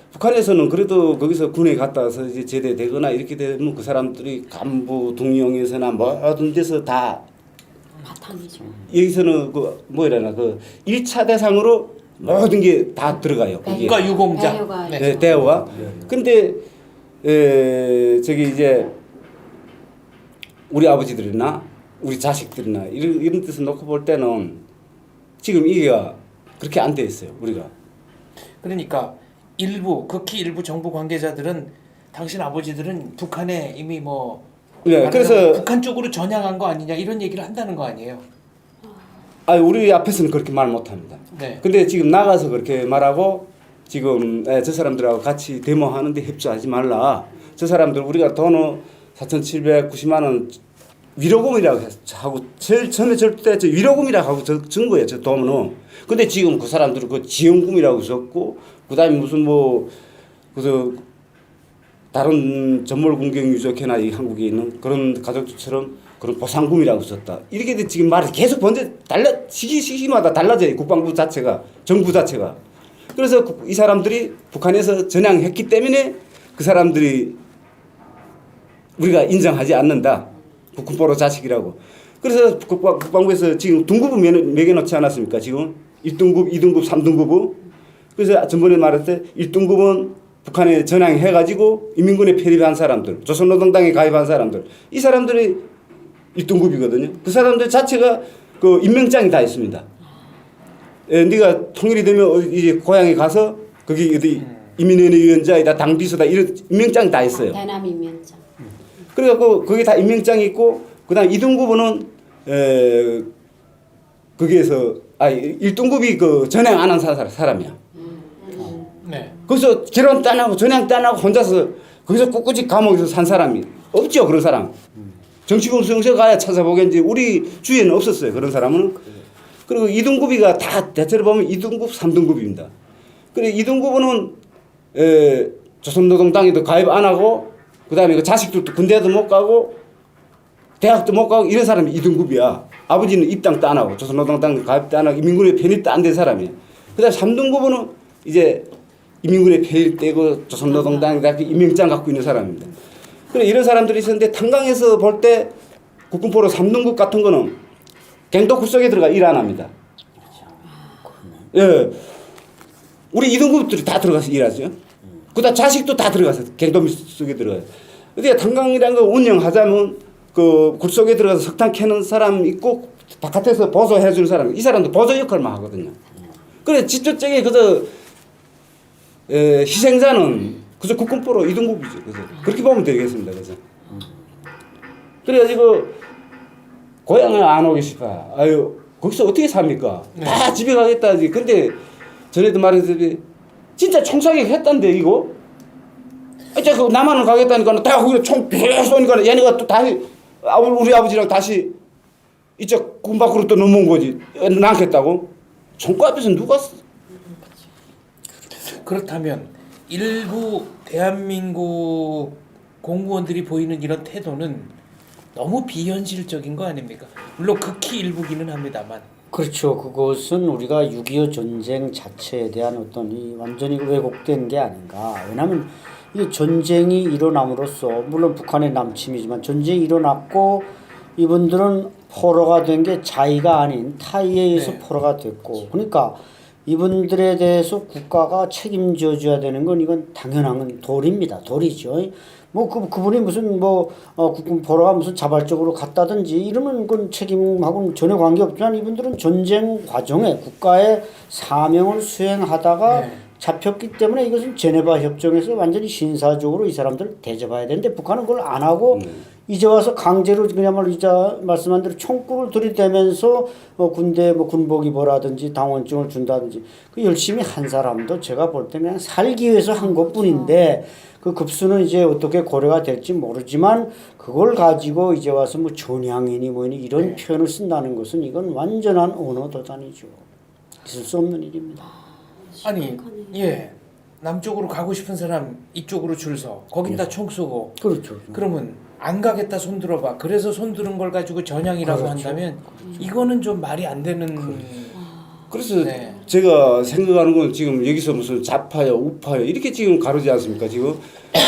북한에서는 그래도 거기서 군에 갔다 와서 이제 제대되거나 이렇게 되면 그 사람들이 간부 등용에서나 모든 데서 다 바탕이죠. 여기서는 그 뭐라나 그 1차 대상으로 모든 게 다 들어가요. 거기에. 국가 유공자. 배려가 네. 네, 대우가. 근데 저기 이제 우리 아버지들이나 우리 자식들이나 이런 데서 놓고 볼 때는 지금 이게 그렇게 안 돼 있어요. 우리가. 그러니까 극히 일부 정부 관계자들은 당신 아버지들은 북한에 이미 뭐 네, 그래서 북한 쪽으로 전향한 거 아니냐 이런 얘기를 한다는 거 아니에요? 우리 앞에서는 그렇게 말 못합니다. 네. 근데 지금 나가서 그렇게 말하고 지금 저 사람들하고 같이 데모하는데 협조하지 말라. 저 사람들 우리가 돈을 4,790만 원 위로금이라고 하고 제일 처음에 절대 저 위로금이라고 하고 준 거예요. 저 돈은. 근데 지금 그 사람들은 그 지원금이라고 썼고 그다음에 무슨 뭐 그래서 다른 전몰군경 유족회나 이 한국에 있는 그런 가족들처럼 그런 보상금이라고 썼다. 이렇게 지금 말이 계속 시기마다 달라져요. 국방부 자체가 정부 자체가. 그래서 이 사람들이 북한에서 전향했기 때문에 그 사람들이 우리가 인정하지 않는다. 국군포로 자식이라고. 그래서 국방부에서 지금 등급을 매겨놓지 않았습니까? 지금 1등급, 2등급, 3등급을. 그래서 전번에 말했을 때 1등급은 북한에 전향해가지고 인민군에 편입한 사람들, 조선노동당에 가입한 사람들, 이 사람들이 1등급이거든요. 그 사람들 자체가 그 임명장이 다 있습니다. 네가 통일이 되면 이제 고향에 가서 거기 어디 인민위원회 위원장이다, 당 비서다 이런 임명장이 다 있어요. 대남 임명장. 그래갖고 거기 다 임명장이 있고 그다음 2등급은 거기에서 1등급이 그 전향 안 한 사람이야. 네. 거기서 결혼 딴하고 전향 딴하고 혼자서 거기서 꿋꿋이 감옥에서 산 사람이 없죠. 그런 사람. 정치공 수용소 가야 찾아보겠지. 우리 주위에는 없었어요. 그런 사람은. 그리고 2등급이가 다 대체로 보면 2등급, 3등급입니다. 그리고 2등급은 조선노동당에도 가입 안 하고 그다음에 그 자식들도 군대도 못 가고 대학도 못 가고 이런 사람이 2등급이야. 아버지는 입당도 안 하고 조선노동당 가입도 안 하고 인민군에 편입도 안 된 사람이야. 그다음 3등급은 이제 인민군에 편입되고 조선노동당 임명장 갖고 있는 사람입니다. 그래 이런 사람들이 있었는데 탄광에서 볼 때 국군포로 3등급 같은 거는 갱도 굴속에 들어가 일 안 합니다. 예, 우리 2등급들이 다 들어가서 일하죠. 그다음 자식도 다 들어가서 갱도 속에 들어가요. 그러니까 탄광이라는 거 운영하자면 그 굴속에 들어가서 석탄 캐는 사람 있고 바깥에서 보조해 주는 사람, 이 사람도 보조 역할만 하거든요. 그래 직접적인 그저 희생자는 그저 국군포로 2등급이죠. 그죠? 그렇게 보면 되겠습니다. 그죠? 그래가지고 고향을 안 오기 싶어. 아유 거기서 어떻게 삽니까? 네. 다 집에 가겠다. 근데 전에도 말했듯이 진짜 총사격 했단데 이거. 이제 그 남한을 가겠다니까 다 거기서 총 쏘니까 얘네가 또 다시 우리 아버지랑 다시 이쪽 군 밖으로 또 넘어온 거지. 낳겠다고? 총구 앞에서 누가 그렇다면 일부 대한민국 공무원들이 보이는 이런 태도는 너무 비현실적인 거 아닙니까? 물론 극히 일부기는 합니다만. 그렇죠. 그것은 우리가 6.25 전쟁 자체에 대한 어떤 이 완전히 왜곡된 게 아닌가. 왜냐하면 이 전쟁이 일어남으로써 물론 북한의 남침이지만 전쟁이 일어났고 이분들은 포로가 된 게 자의가 아닌 타의에 의해서 네. 포로가 됐고 그러니까 이분들에 대해서 국가가 책임져 줘야 되는 건 이건 당연한 도리입니다. 도리죠. 뭐 그분이 무슨 국군 포로가 무슨 자발적으로 갔다든지 이러면 그건 책임하고는 전혀 관계없지만 이분들은 전쟁 과정에 국가의 사명을 수행하다가 네. 잡혔기 때문에 이것은 제네바 협정에서 완전히 신사적으로 이 사람들 대접해야 되는데 북한은 그걸 안 하고 이제 와서 강제로 그야말로 이자 말씀한 대로 총구를 들이대면서 군대 군복 입어라든지 당원증을 준다든지 그 열심히 한 사람도 제가 볼 때는 그냥 살기 위해서 한 것뿐인데 그 급수는 이제 어떻게 고려가 될지 모르지만 그걸 가지고 이제 와서 뭐 전향이니 뭐니 이런 표현을 쓴다는 것은 이건 완전한 언어 도단이죠. 있을 수 없는 일입니다. 아니 심각하네요. 예 남쪽으로 가고 싶은 사람 이쪽으로 줄 서 거긴다 총 쏘고 그렇죠. 그러면 안 가겠다 손 들어봐. 그래서 손 들은 걸 가지고 전향이라고 그렇죠. 한다면 이거는 좀 말이 안 되는. 그래서 네. 제가 생각하는 건 지금 여기서 무슨 좌파요, 우파요 이렇게 지금 가르지 않습니까 지금?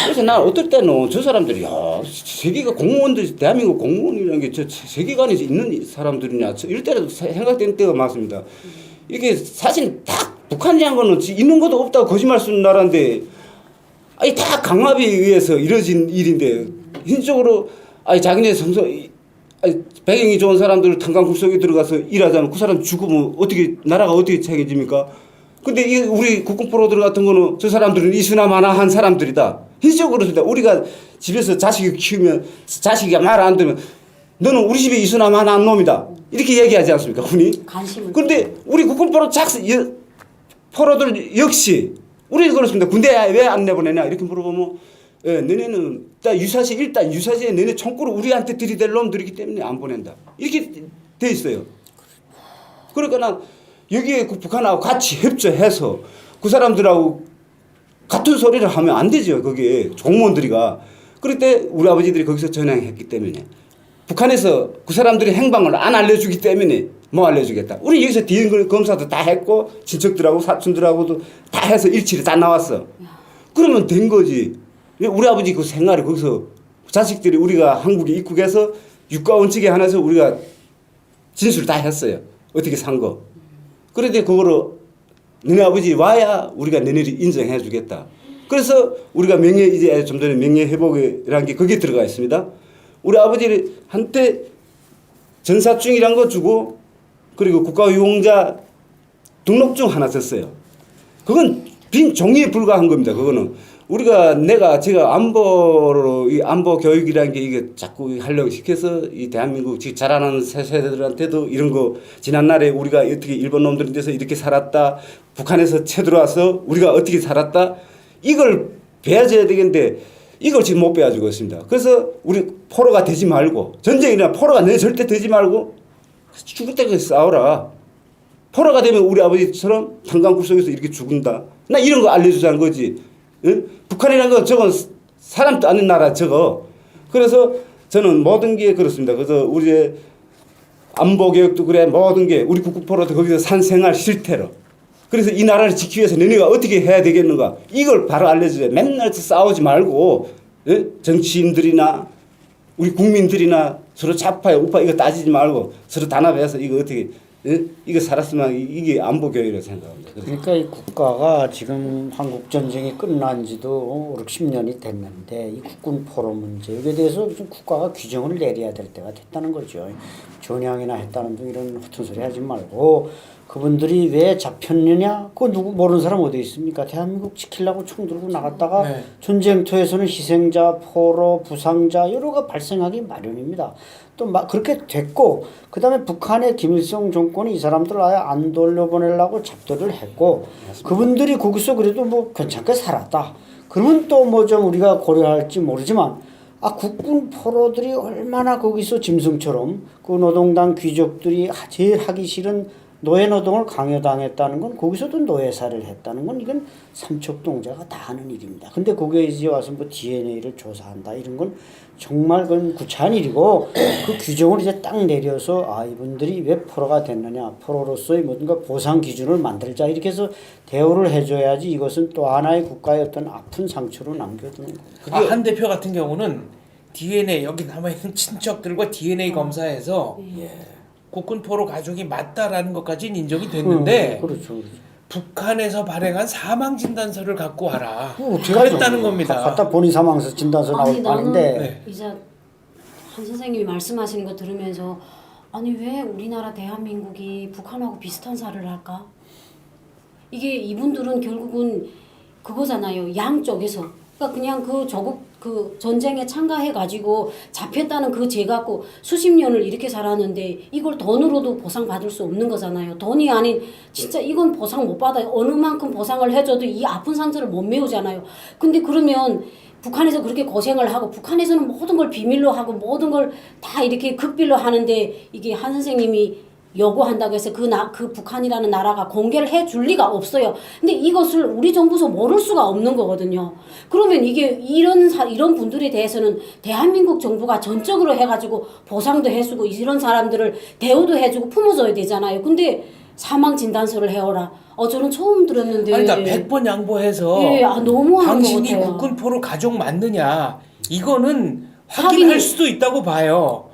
그래서 난 어떨 때는 저 사람들이 야 세계가 공무원들 대한민국 공무원이라는 게 저 세계관에 있는 사람들이냐 이럴 때도 생각되는 때가 많습니다. 이게 사실 딱 북한이 한 거는 있는 것도 없다고 거짓말 쓰는 나라인데 아니 다 강압에 의해서 이루어진 일인데 현실적으로 아니 자기네 성서 아니 배경이 좋은 사람들 탄광국 속에 들어가서 일하자면 그 사람 죽으면 어떻게 나라가 어떻게 책임집니까? 근데 이 우리 국군 포로들 같은 거는 저 사람들은 이수나마나한 사람들이다. 현실적으로 그렇습니다. 우리가 집에서 자식을 키우면 자식이 말 안 들으면 너는 우리 집에 이수나마나한 놈이다. 이렇게 얘기하지 않습니까, 훈이? 관심을. 그런데 우리 국군 포로들 역시 우리는 그렇습니다. 군대에 왜 안 내보내냐 이렇게 물어보면 예, 너네는 일단 유사시에 너네 총구를 우리한테 들이댈 놈들이기 때문에 안 보낸다. 이렇게 돼 있어요. 그러니까 난 여기에 그 북한하고 같이 협조해서 그 사람들하고 같은 소리를 하면 안 되죠. 거기에 공무원들이가. 그럴 때 우리 아버지들이 거기서 전향했기 때문에 북한에서 그 사람들이 행방을 안 알려주기 때문에 뭐 알려주겠다. 우리 여기서 DNA 검사도 다 했고 친척들하고 사촌들하고도 다 해서 일치를 다 나왔어. 그러면 된 거지. 우리 아버지 그 생활이 거기서 자식들이 우리가 한국에 입국해서 육가원칙에 한해서 우리가 진술을 다 했어요. 어떻게 산 거. 그런데 그거를 너네 아버지 와야 우리가 너네를 인정해 주겠다. 그래서 우리가 명예 이제 좀 전에 명예 회복이라는 게 거기에 들어가 있습니다. 우리 아버지를 한때 전사증이란 거 주고 그리고 국가유공자 등록증 하나 줬어요. 그건 빈 종이에 불과한 겁니다. 그거는 제가 안보로 이 안보 교육이라는 게 이게 자꾸 하려고 시켜서 이 대한민국 지금 자라는 새 세대들한테도 이런 거 지난날에 우리가 어떻게 일본 놈들인 데서 이렇게 살았다, 북한에서 쳐들어와서 우리가 어떻게 살았다 이걸 배워줘야 되겠는데 이걸 지금 못 배워주고 있습니다. 그래서 우리 포로가 되지 말고 전쟁이나 포로가 내 절대 되지 말고 죽을 때까지 싸우라. 포로가 되면 우리 아버지처럼 탄광구 속에서 이렇게 죽는다. 나 이런 거 알려주자는 거지. 응? 북한이라는 건 저건 사람도 아닌 나라 저거. 그래서 저는 모든 게 그렇습니다. 그래서 우리의 안보 교육도 그래 모든 게 우리 국군포로도 거기서 산 생활 실태로. 그래서 이 나라를 지키기 위해서 너네가 어떻게 해야 되겠는가. 이걸 바로 알려줘야 맨날 싸우지 말고 정치인들이나 우리 국민들이나 서로 좌파야 우파 이거 따지지 말고 서로 단합해서 이거 어떻게 이거 살았으면 이게 안보 교육이라고 생각합니다. 그러니까 이 국가가 지금 한국 전쟁이 끝난 지도 5, 60년이 됐는데 이 국군 포로 문제 여기에 대해서 좀 국가가 규정을 내려야 될 때가 됐다는 거죠. 전향이나 했다는 등 이런 허튼 소리 하지 말고 그분들이 왜 잡혔느냐? 그거 누구 모르는 사람 어디 있습니까? 대한민국 지키려고 총 들고 나갔다가 네. 전쟁터에서는 희생자, 포로, 부상자 여러가 발생하기 마련입니다. 또 그렇게 됐고 그다음에 북한의 김일성 정권이 이 사람들을 아예 안 돌려보내려고 잡들을 했고 그분들이 거기서 그래도 뭐 괜찮게 살았다. 그러면 또 뭐 좀 우리가 고려할지 모르지만 국군 포로들이 얼마나 거기서 짐승처럼 그 노동당 귀족들이 제일 하기 싫은 노예 노동을 강요당했다는 건 거기서도 노예살을 했다는 건 이건 삼척동자가 다 하는 일입니다. 근데 거기에 이제 와서 뭐 DNA를 조사한다 이런 건 정말 그건 구차한 일이고 그 규정을 이제 딱 내려서 이분들이 왜 포로가 됐느냐 포로로서의 뭔가 보상 기준을 만들자 이렇게 해서 대우를 해줘야지 이것은 또 하나의 국가의 어떤 아픈 상처로 남겨두는 거예요. 한 대표 같은 경우는 DNA 여기 남아있는 친척들과 DNA 검사해서 국군 포로 가족이 맞다라는 것까지는 인정이 됐는데 그렇죠. 북한에서 발행한 사망 진단서를 갖고 와라. 어떻게 그랬다는 겁니다. 갖다 본인 사망서 진단서 나올 판인데 네. 이제 한 선생님이 말씀하시는 거 들으면서 아니 왜 우리나라 대한민국이 북한하고 비슷한 살을 할까? 이게 이분들은 결국은 그거잖아요. 양쪽에서. 그러니까 그냥 그 조국 그 전쟁에 참가해 가지고 잡혔다는 그 죄 갖고 수십 년을 이렇게 살았는데 이걸 돈으로도 보상받을 수 없는 거잖아요. 돈이 아닌 진짜 이건 보상 못 받아요. 어느 만큼 보상을 해줘도 이 아픈 상처를 못 메우잖아요. 근데 그러면 북한에서 그렇게 고생을 하고 북한에서는 모든 걸 비밀로 하고 모든 걸 다 이렇게 극비로 하는데 이게 한 선생님이 요구한다고 해서 그 북한이라는 나라가 공개를 해줄 리가 없어요. 근데 이것을 우리 정부에서 모를 수가 없는 거거든요. 그러면 이게 이런 분들에 대해서는 대한민국 정부가 전적으로 해가지고 보상도 해주고 이런 사람들을 대우도 해주고 품어줘야 되잖아요. 근데 사망 진단서를 해오라. 저는 처음 들었는데. 아니, 그러니까 100번 양보해서 예, 너무한 것 당신이 같아요. 국군포로 가족 맞느냐 이거는 확인할 수도 있다고 봐요.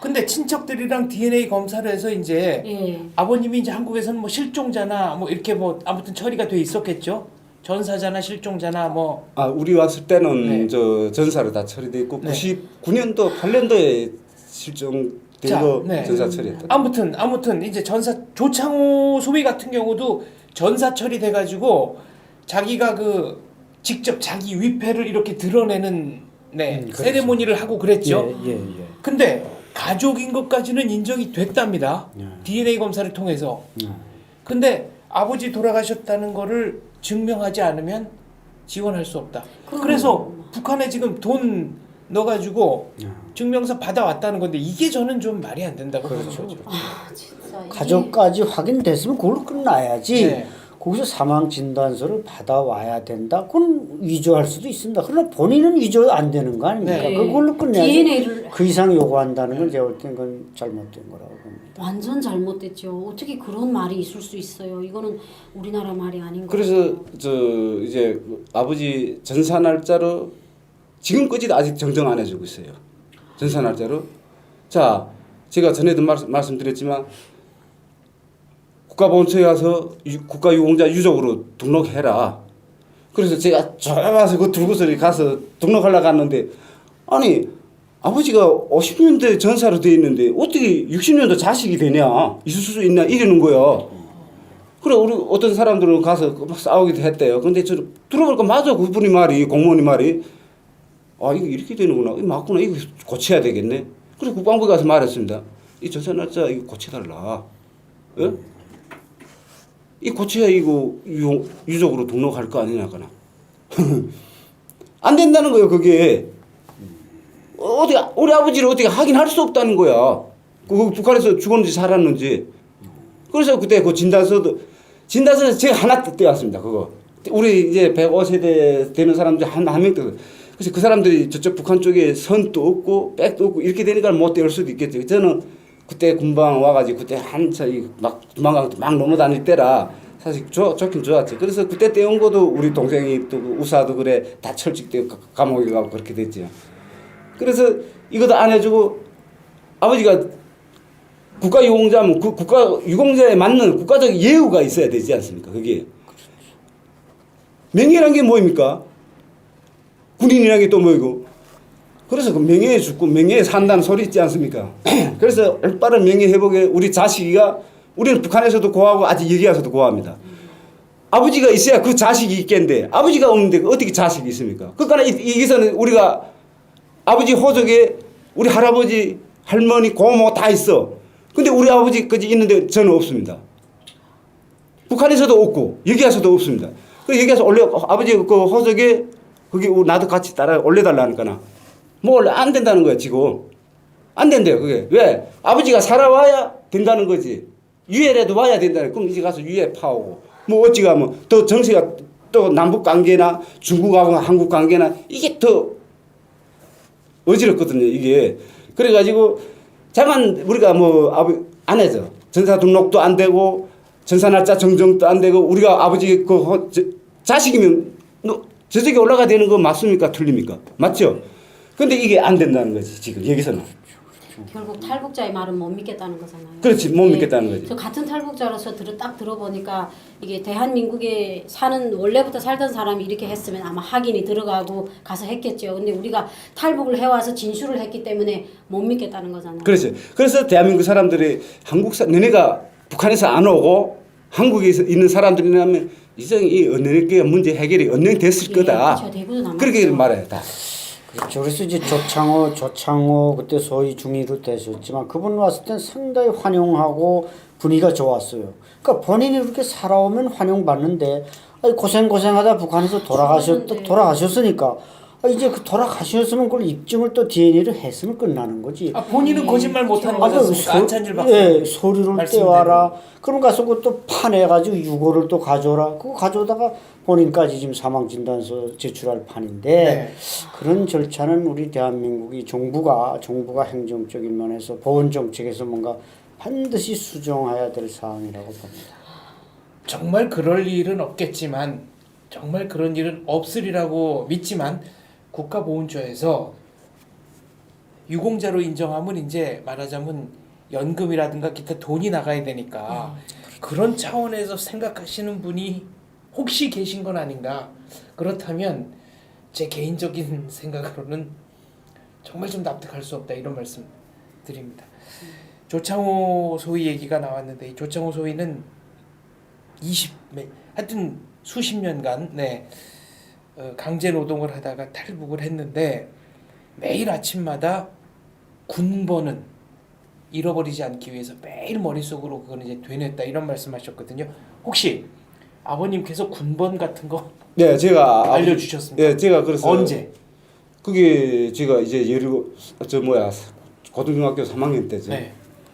근데 친척들이랑 DNA 검사를 해서 이제 예. 아버님이 이제 한국에서는 뭐 실종자나 뭐 이렇게 뭐 아무튼 처리가 돼 있었겠죠. 전사자나 실종자나 뭐. 우리 왔을 때는 네. 저 전사로 다 처리돼 있고 네. 99년도 8년도에 실종된 자, 거 네. 전사 처리했다. 아무튼 이제 전사 조창호 소위 같은 경우도 전사 처리돼 가지고 자기가 그 직접 자기 위패를 이렇게 드러내는 그렇죠. 세레모니를 하고 그랬죠. 예. 근데 가족인 것까지는 인정이 됐답니다. DNA 검사를 통해서. 근데 아버지 돌아가셨다는 거를 증명하지 않으면 지원할 수 없다. 그래서 북한에 지금 돈 넣어가지고 증명서 받아왔다는 건데 이게 저는 좀 말이 안 된다고 보는 거죠. 진짜 가족까지 확인됐으면 그걸로 끝나야지. 네. 거기서 사망 진단서를 받아와야 된다. 그건 위조할 수도 있습니다. 그러나 본인은 위조 안 되는 거 아닙니까? 네. 그걸로 끝내야지. DNA를 그 이상 요구한다는 건 제가 볼 땐 그건 잘못된 거라고 봅니다. 완전 잘못됐죠. 어떻게 그런 말이 있을 수 있어요? 이거는 우리나라 말이 아닌 거. 그래서 이제 아버지 전사 날짜로 지금까지도 아직 정정 안 해주고 있어요. 전사 날짜로. 자, 제가 전에도 말씀드렸지만 국가보훈처에 가서 국가유공자 유족으로 등록해라. 그래서 제가 좋아서 그 들고서 가서 등록하려고 갔는데 아니 아버지가 50년대 전사로 돼 있는데 어떻게 60년도 자식이 되냐 있을 수 있나 이러는 거야. 그래 우리 어떤 사람들은 가서 막 싸우기도 했대요. 근데 저 들어보니까 맞아 그분이 말이 공무원이 말이 이거 이렇게 되는구나 맞구나 이거 고쳐야 되겠네. 그래서 국방부에 가서 말했습니다. 이 전사 날짜 이거 고쳐달라. 예? 이 고쳐야 이거 유족으로 등록할 거 아니냐거나 안 된다는 거예요. 그게 어떻게 우리 아버지를 어떻게 확인할 수 없다는 거야. 그 북한에서 죽었는지 살았는지. 그래서 그때 그 진단서 제가 하나 떼왔습니다. 그거 우리 이제 105세대 되는 사람들 한 명 떼. 그래서 그 사람들이 저쪽 북한 쪽에 선도 없고 백도 없고 이렇게 되니까 못 떼올 수도 있겠죠. 저는 그때 군방 와가지고 그때 한참 막 도망가고 막 넘어다닐 때라 사실 좋긴 좋았지. 그래서 그때 떼온 것도 우리 동생이 또 우사도 그래 다 철직되고 감옥에 가고 그렇게 됐죠. 그래서 이것도 안 해주고 아버지가 국가유공자면 그 국가유공자에 맞는 국가적 예우가 있어야 되지 않습니까? 그게 명예란 게 뭐입니까? 군인이란 게 또 뭐이고? 그래서 그 명예에 죽고 명예에 산다는 소리 있지 않습니까? 그래서 올바른 명예 회복에 우리 자식이가 우리는 북한에서도 고하고 아직 여기 와서도 고합니다. 아버지가 있어야 그 자식이 있겠는데 아버지가 없는데 어떻게 자식이 있습니까? 그러니까 여기서는 우리가 아버지 호적에 우리 할아버지 할머니 고모 다 있어. 근데 우리 아버지까지 있는데 저는 없습니다. 북한에서도 없고 여기 와서도 없습니다. 그래서 여기 와서 아버지 그 호적에 거기 나도 같이 따라 올려달라니까나 뭐 원래 안 된다는 거야 지금. 안 된대요 그게. 왜? 아버지가 살아와야 된다는 거지. 유해라도 와야 된다는. 그럼 이제 가서 유해 파오고 뭐 어찌가 뭐 더 정세가 또 남북 관계나 중국하고 한국 관계나 이게 더 어지럽거든요 이게. 그래가지고 잠깐 우리가 뭐 안 해서 전사 등록도 안 되고 전사 날짜 정정도 안 되고 우리가 아버지 자식이면 저쪽에 올라가야 되는 거 맞습니까? 틀립니까? 맞죠? 근데 이게 안 된다는 거지 지금 여기서는. 결국 탈북자의 말은 못 믿겠다는 거잖아요. 그렇지 못 믿겠다는 거지. 저 같은 탈북자로서 딱 들어보니까 이게 대한민국에 사는 원래부터 살던 사람이 이렇게 했으면 아마 확인이 들어가고 가서 했겠죠. 근데 우리가 탈북을 해와서 진술을 했기 때문에 못 믿겠다는 거잖아요. 그렇죠. 그래서 대한민국 사람들이 너네가 북한에서 안 오고 한국에 있는 사람들이라면 이성이 언행의 문제 해결이 언행됐을 거다. 그렇죠. 대구도 남았죠. 그렇게 말해 다. 그렇죠. 그래서 이제 조창호 그때 소위 중위로 되셨지만 그분 왔을 땐 상당히 환영하고 분위기가 좋았어요. 그러니까 본인이 그렇게 살아오면 환영받는데 아니 고생하다 북한에서 돌아가셨으니까 이제 그 돌아가셨으면 그걸 입증을 또 DNA를 했으면 끝나는 거지. 본인은 거짓말 못하는 아, 거죠. 안찬일 박사. 예, 소리를 떼와라. 그럼 가서 그것도 파내가지고 유고를 또 가져오라. 그거 가져오다가 본인까지 지금 사망 진단서 제출할 판인데 네. 그런 절차는 우리 대한민국이 정부가 행정적인 면에서 보건 정책에서 뭔가 반드시 수정해야 될 사항이라고 봅니다. 정말 그럴 일은 없겠지만 정말 그런 일은 없으리라고 믿지만 국가보훈처에서 유공자로 인정하면 이제 말하자면 연금이라든가 기타 돈이 나가야 되니까 그런 차원에서 생각하시는 분이 혹시 계신 건 아닌가. 그렇다면 제 개인적인 생각으로는 정말 좀 납득할 수 없다 이런 말씀 드립니다. 조창호 소위 얘기가 나왔는데 이 조창호 소위는 하여튼 수십 년간 강제 노동을 하다가 탈북을 했는데 매일 아침마다 군번은 잃어버리지 않기 위해서 매일 머릿속으로 그거는 이제 되뇌었다 이런 말씀하셨거든요. 혹시 아버님께서 군번 같은 거 네, 제가 알려주셨습니까? 네, 제가 그래서 언제? 그게 제가 이제 고등학교 3학년 때죠. 네.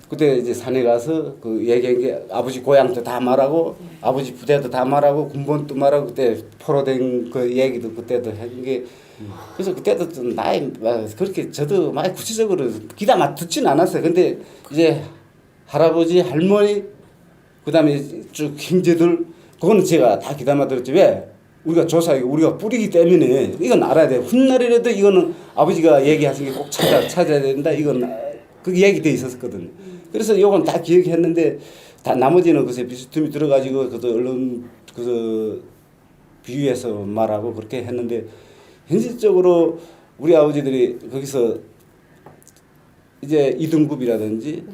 그때 이제 산에 가서 그 얘기한 게 아버지 고향도 다 말하고 아버지 부대도 다 말하고 군번도 말하고 그때 포로된 그 얘기도 그때도 한 게 그래서 그때도 좀 나이 그렇게 저도 많이 구체적으로 귀담아 듣진 않았어요. 근데 이제 할아버지 할머니 그다음에 쭉 형제들 그거는 제가 다 귀담아 들었지. 왜 우리가 조사하고 우리가 뿌리기 때문에 이건 알아야 돼. 훗날이라도 이거는 아버지가 얘기하신 게 꼭 찾아야 된다. 이건 그 얘기돼 있었거든요. 그래서 요건 다 기억했는데 다 나머지는 그새 비스듬히 들어가지고 그 언론 그 비유해서 말하고 그렇게 했는데 현실적으로 우리 아버지들이 거기서 이제 이등급이라든지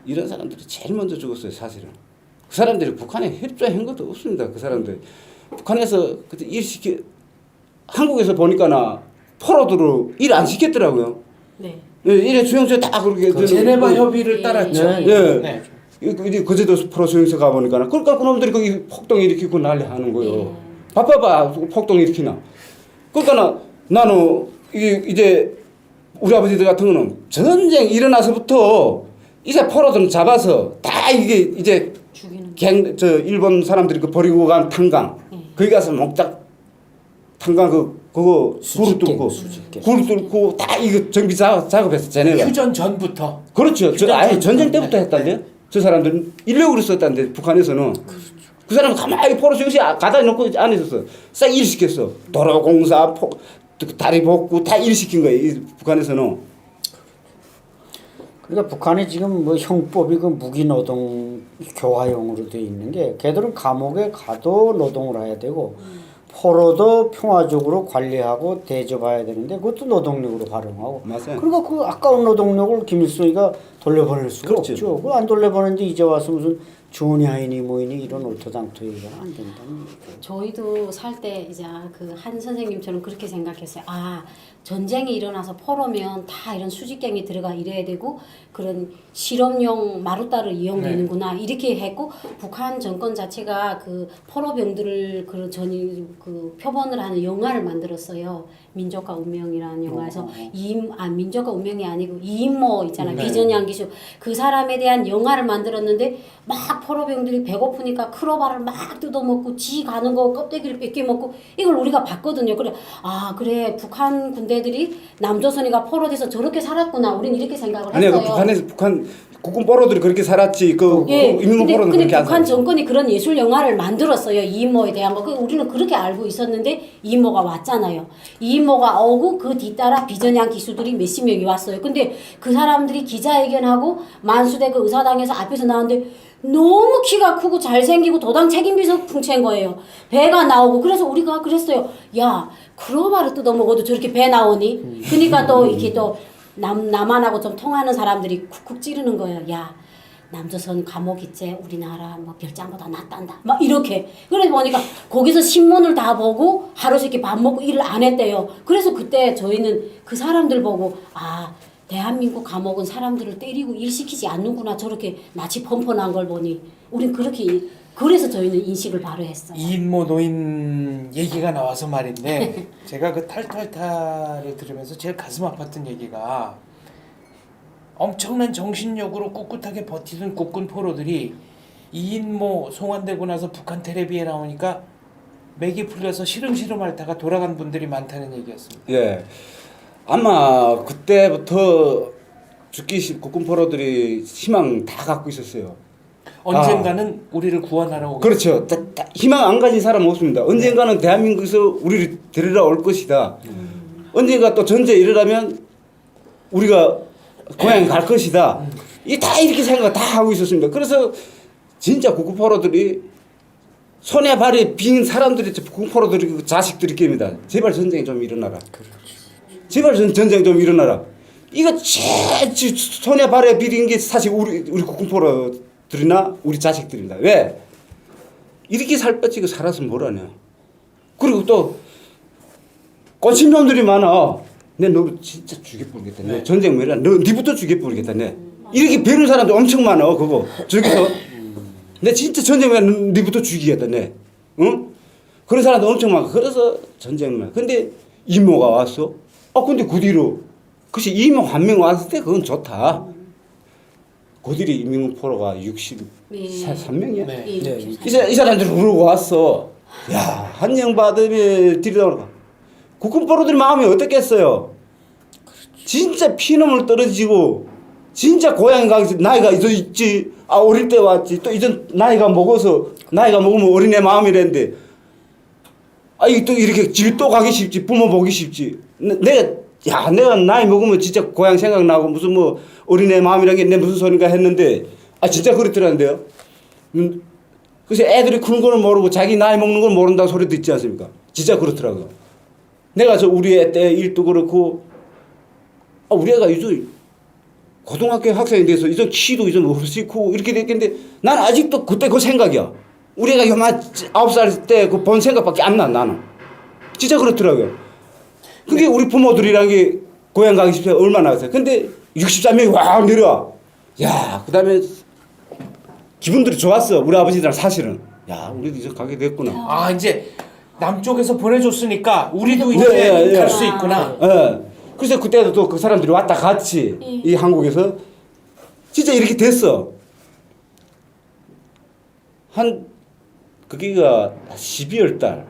이런 사람들이 제일 먼저 죽었어요. 사실은 그 사람들이 북한에 협조한 것도 없습니다. 그 사람들 북한에서 그때 한국에서 보니까나 포로들을 일 안 시켰더라고요. 네. 이래 수용소 다 그렇게 제네바 협의를 따랐죠. 네. 이제 그제도 프로 수용소 가 보니까 그러니까 그놈들이 거기 폭동 일으키고 난리 하는 거예요. 봐봐봐 폭동 일으키나. 그러니까 나는 이제 우리 아버지들 같은 거는 전쟁 일어나서부터 이제 포로들 잡아서 다 이게 이제 일본 사람들이 그 버리고 간 탄강 거기 가서 몽딱 탄강 그거 굴을 뚫고 다 이거 정비 작업했어 쟤네가. 휴전 전부터. 그렇죠. 아예 전쟁 때부터 했단데요. 저 사람들은 인력으로 썼단데 북한에서는. 그 사람은 가만히 포로 수용소에 가다 놓고 안 있었어. 싹 일시켰어. 도로공사, 다리 복구 다 일시킨 거예요. 북한에서는. 그러니까 북한이 지금 뭐 형법이 그 무기노동 교화용으로 돼 있는 게 걔들은 감옥에 가도 노동을 해야 되고 포로도 평화적으로 관리하고 대접해야 되는데 그것도 노동력으로 활용하고. 맞아요. 그러니까 그 아까운 노동력을 김일성이가 돌려보낼 수가 그렇죠. 없죠. 그거 안 돌려보내는데 이제 와서 무슨 주원이하이니 뭐이니 이런 올토당토 얘기가 안 된다는 얘기죠. 저희도 살 때 이제 그 한 선생님처럼 그렇게 생각했어요. 아, 전쟁이 일어나서 포로면 다 이런 수직갱이 들어가 이래야 되고 그런 실험용 마루따를 이용되는구나 이렇게 했고 북한 정권 자체가 그 포로병들을 그 표본을 하는 영화를 만들었어요. 민족과 운명이라는 영화에서 민족과 운명이 아니고 이인모 있잖아요. 비전양 기수 그 사람에 대한 영화를 만들었는데 막 포로병들이 배고프니까 크로바를 막 뜯어먹고 지 가는 거 껍데기를 뺏겨먹고 이걸 우리가 봤거든요. 그래 북한 군대들이 남조선이가 포로돼서 저렇게 살았구나. 우린 이렇게 생각을 아니요, 했어요. 북한 국군 포로들이 그렇게 살았지. 인민 포로는 근데 그렇게 안 북한 살았지. 정권이 그런 예술 영화를 만들었어요. 이인모에 대한 거. 우리는 그렇게 알고 있었는데 이인모가 왔잖아요. 이인모가 오고 그 뒤따라 비전양 기수들이 몇십 명이 왔어요. 근데 그 사람들이 기자회견하고 만수대 그 의사당에서 앞에서 나왔는데 너무 키가 크고 잘생기고 도당 책임비서 풍채인 거예요. 배가 나오고 그래서 우리가 그랬어요. 야 크로바를 뜯어먹어도 저렇게 배 나오니? 그러니까 또 이렇게 또 남한하고 좀 통하는 사람들이 쿡쿡 찌르는 거예요. 야 남조선 감옥 있지 우리나라 뭐 별장보다 낫단다 막 이렇게 그래 보니까 거기서 신문을 다 보고 하루 종일 밥 먹고 일을 안 했대요. 그래서 그때 저희는 그 사람들 보고 아 대한민국 감옥은 사람들을 때리고 일시키지 않는구나 저렇게 낯이 펀펀한 걸 보니 우린 그렇게 그래서 저희는 인식을 바로 했어요. 이인모 노인 얘기가 나와서 말인데 제가 그 탈탈탈을 들으면서 제일 가슴 아팠던 얘기가 엄청난 정신력으로 꿋꿋하게 버티던 국군 포로들이 이인모 송환되고 나서 북한 텔레비에 나오니까 맥이 풀려서 시름시름 앓다가 돌아간 분들이 많다는 얘기였습니다. 예. 아마 그때부터 죽기 국군 포로들이 희망 다 갖고 있었어요. 언젠가는 우리를 구원하러 오겠다. 그렇죠. 희망 안 가진 사람 없습니다. 언젠가는 대한민국에서 우리를 데리러 올 것이다. 언젠가 또 전쟁이 일어나면 우리가 고향에 갈 것이다. 이 다 이렇게 생각 다 하고 있었습니다. 그래서 진짜 국군 포로들이 손에 발에 빈 사람들이 국군 포로들이 그 자식들이 깁니다. 제발 전쟁이 좀 일어나라. 제발 전쟁 좀 일어나라. 이거 제일 손에 발에 비린 게 사실 우리 국군 포로들이나 우리 자식들입니다. 왜? 이렇게 살 빠지고 살아서 뭐라냐. 그리고 또 꽂힌 놈들이 많아. 내 너를 진짜 죽여버리겠다. 내 전쟁 뭐라 니부터 죽여버리겠다. 내 이렇게 배는 사람들 엄청 많아. 그거 저기서 내 진짜 전쟁 뭐라 니부터 죽이겠다. 내 응? 그런 사람들 엄청 많아. 그래서 전쟁만. 근데 이모가 왔어. 근데 그 뒤로 글쎄 이모 한 명 왔을 때 그건 좋다. 그 뒤로 이민국 포로가 63명이야. 네. 이 사람들이 우르고 왔어. 야, 한 명 받으면 들여다보니까 국군 포로들 마음이 어떻겠어요? 진짜 피눈물 떨어지고 진짜 고향에 가서 나이가 있지. 어릴 때 왔지. 또 이제 나이가 먹으면 어린애 마음이랬는데 또 이렇게 집에 또 가기 쉽지. 부모 보기 쉽지. 내가 나이 먹으면 진짜 고향 생각나고 무슨 뭐 어린애 마음이란 게 내 무슨 소리인가 했는데 진짜 그렇더란데요. 그래서 애들이 큰 거는 모르고 자기 나이 먹는 걸 모른다는 소리도 있지 않습니까? 진짜 그렇더라고요. 내가 우리 애 때 일도 그렇고 우리 애가 이제 고등학교 학생이 돼서 이제 키도 이제 없고 이렇게 됐겠는데 난 아직도 그때 그 생각이야. 우리 애가 요만 9살 때 그 본 생각밖에 안 나 나는. 진짜 그렇더라고요. 그게 우리 부모들이란 게 고향 가기 쉽게 얼마나 하세요. 근데 63명이 와 내려와. 야, 그 다음에 기분들이 좋았어. 우리 아버지랑 사실은. 야, 우리도 이제 가게 됐구나. 이제 남쪽에서 보내줬으니까 우리도 이제 갈 수 있구나. 그래서 그때도 또 그 사람들이 왔다 갔지. 이 한국에서. 진짜 이렇게 됐어. 그게가 12월 달.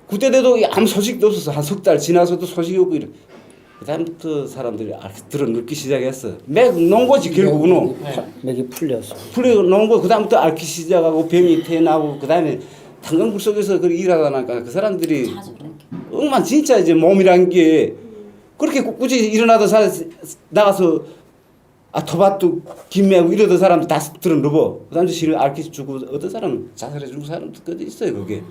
그때도 아무 소식도 없었어. 한 석 달 지나서도 소식이 없고 이래. 그다음부터 사람들이 들어 늙기 시작했어. 맥 놓은 거지 결국은. 맥이 풀려서. 풀려 놓은 거. 그다음부터 앓기 시작하고 병이 태어나고 그다음에 탄광불 속에서 일하다 나니까 그 사람들이 엉만 진짜 이제 몸이란 게 그렇게 굳이 일어나던 사람 나가서 토밭도 김매고 이러던 사람들 다 들어 누워. 그 사람들 실은 앓기 주고 어떤 사람은 자살해 주고 사람도 꽤 있어요 그게.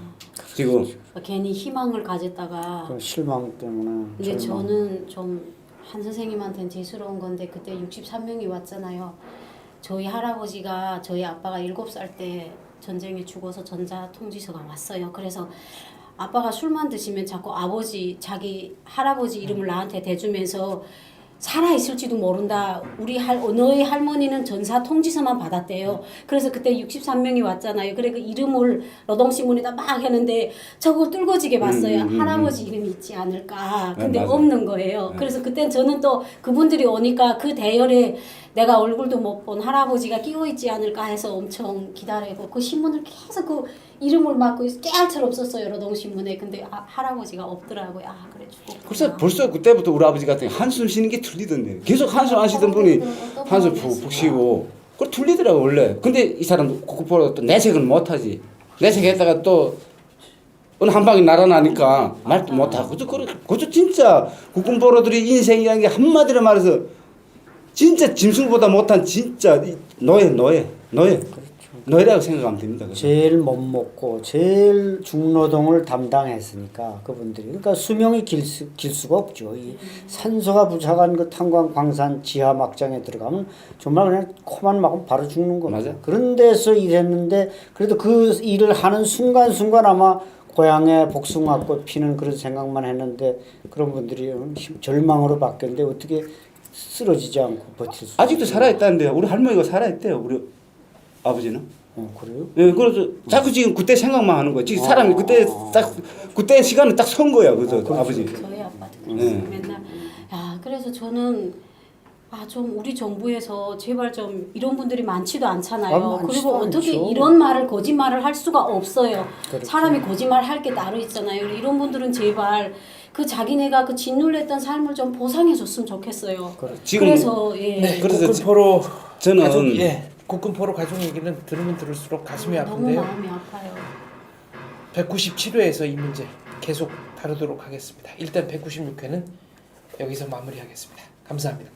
지금 괜히 희망을 가졌다가 그 실망 때문에. 근데 저는 좀 한 선생님한테는 죄스러운 건데 그때 63명이 왔잖아요. 저희 할아버지가 저희 아빠가 7살 때 전쟁에 죽어서 전자통지서가 왔어요. 그래서 아빠가 술만 드시면 자꾸 자기 할아버지 이름을 나한테 대주면서 살아있을지도 모른다. 너희 할머니는 전사 통지서만 받았대요. 그래서 그때 63명이 왔잖아요. 그래 그 이름을 노동신문에다 막 했는데 저거 뚫거지게 봤어요. 할아버지 이름이 있지 않을까. 근데 없는 거예요. 그래서 그때 저는 또 그분들이 오니까 그 대열에 내가 얼굴도 못 본 할아버지가 끼어 있지 않을까 해서 엄청 기다리고 그 신문을 계속 그 이름을 막고 깨알처럼 썼어요. 노동신문에. 근데 할아버지가 없더라고요. 그래 죽었구나. 그래서 벌써 그때부터 우리 아버지 같은 한숨 쉬는 게 틀리던데. 계속 한숨 안 쉬던 분이 한숨 푹 쉬고. 그거 틀리더라고 원래. 근데 이 사람도 국보로 또 내색은 못하지. 내색했다가 또 어느 한 방에 날아나니까 말도 못하고. 그저 진짜 국군포로들이 인생이라는 게 한마디로 말해서 진짜 짐승보다 못한 진짜 노예. 너희라고 생각하면 됩니다. 그래서. 제일 못 먹고 제일 중노동을 담당했으니까 그분들이 그러니까 수명이 길 수가 없죠. 이 산소가 부족한 그 탄광 광산 지하 막장에 들어가면 정말 그냥 코만 막으면 바로 죽는 겁니다. 맞아. 그런 데서 일했는데 그래도 그 일을 하는 순간순간 아마 고향에 복숭아꽃 피는 그런 생각만 했는데 그런 분들이 절망으로 바뀌었는데 어떻게 쓰러지지 않고 버틸 수 아직도 살아있다는데요. 우리 할머니가 살아있대요. 우리 아버지는. 그래요? 예, 그래서 자꾸 지금 그때 생각만 하는 거야. 지금 사람이 그때 딱 그때 시간을 딱 선 거야. 그죠, 아버지. 저희 아빠도 그랬어요. 맨날 그래서 저는 좀 우리 정부에서 제발 좀 이런 분들이 많지도 않잖아요. 많지도 그리고 어떻게 않죠. 이런 말을 거짓말을 할 수가 없어요. 그렇죠. 사람이 거짓말 할 게 따로 있잖아요. 이런 분들은 제발 그 자기네가 그 짓눌렸던 삶을 좀 보상해 줬으면 좋겠어요. 지금 그래서 예. 네, 그래서 국군포로 저는 가족, 국군포로 가족 얘기는 들으면 들을수록 가슴이 너무 아픈데요. 마음이 아파요. 197회에서 이 문제 계속 다루도록 하겠습니다. 일단 196회는 여기서 마무리하겠습니다. 감사합니다.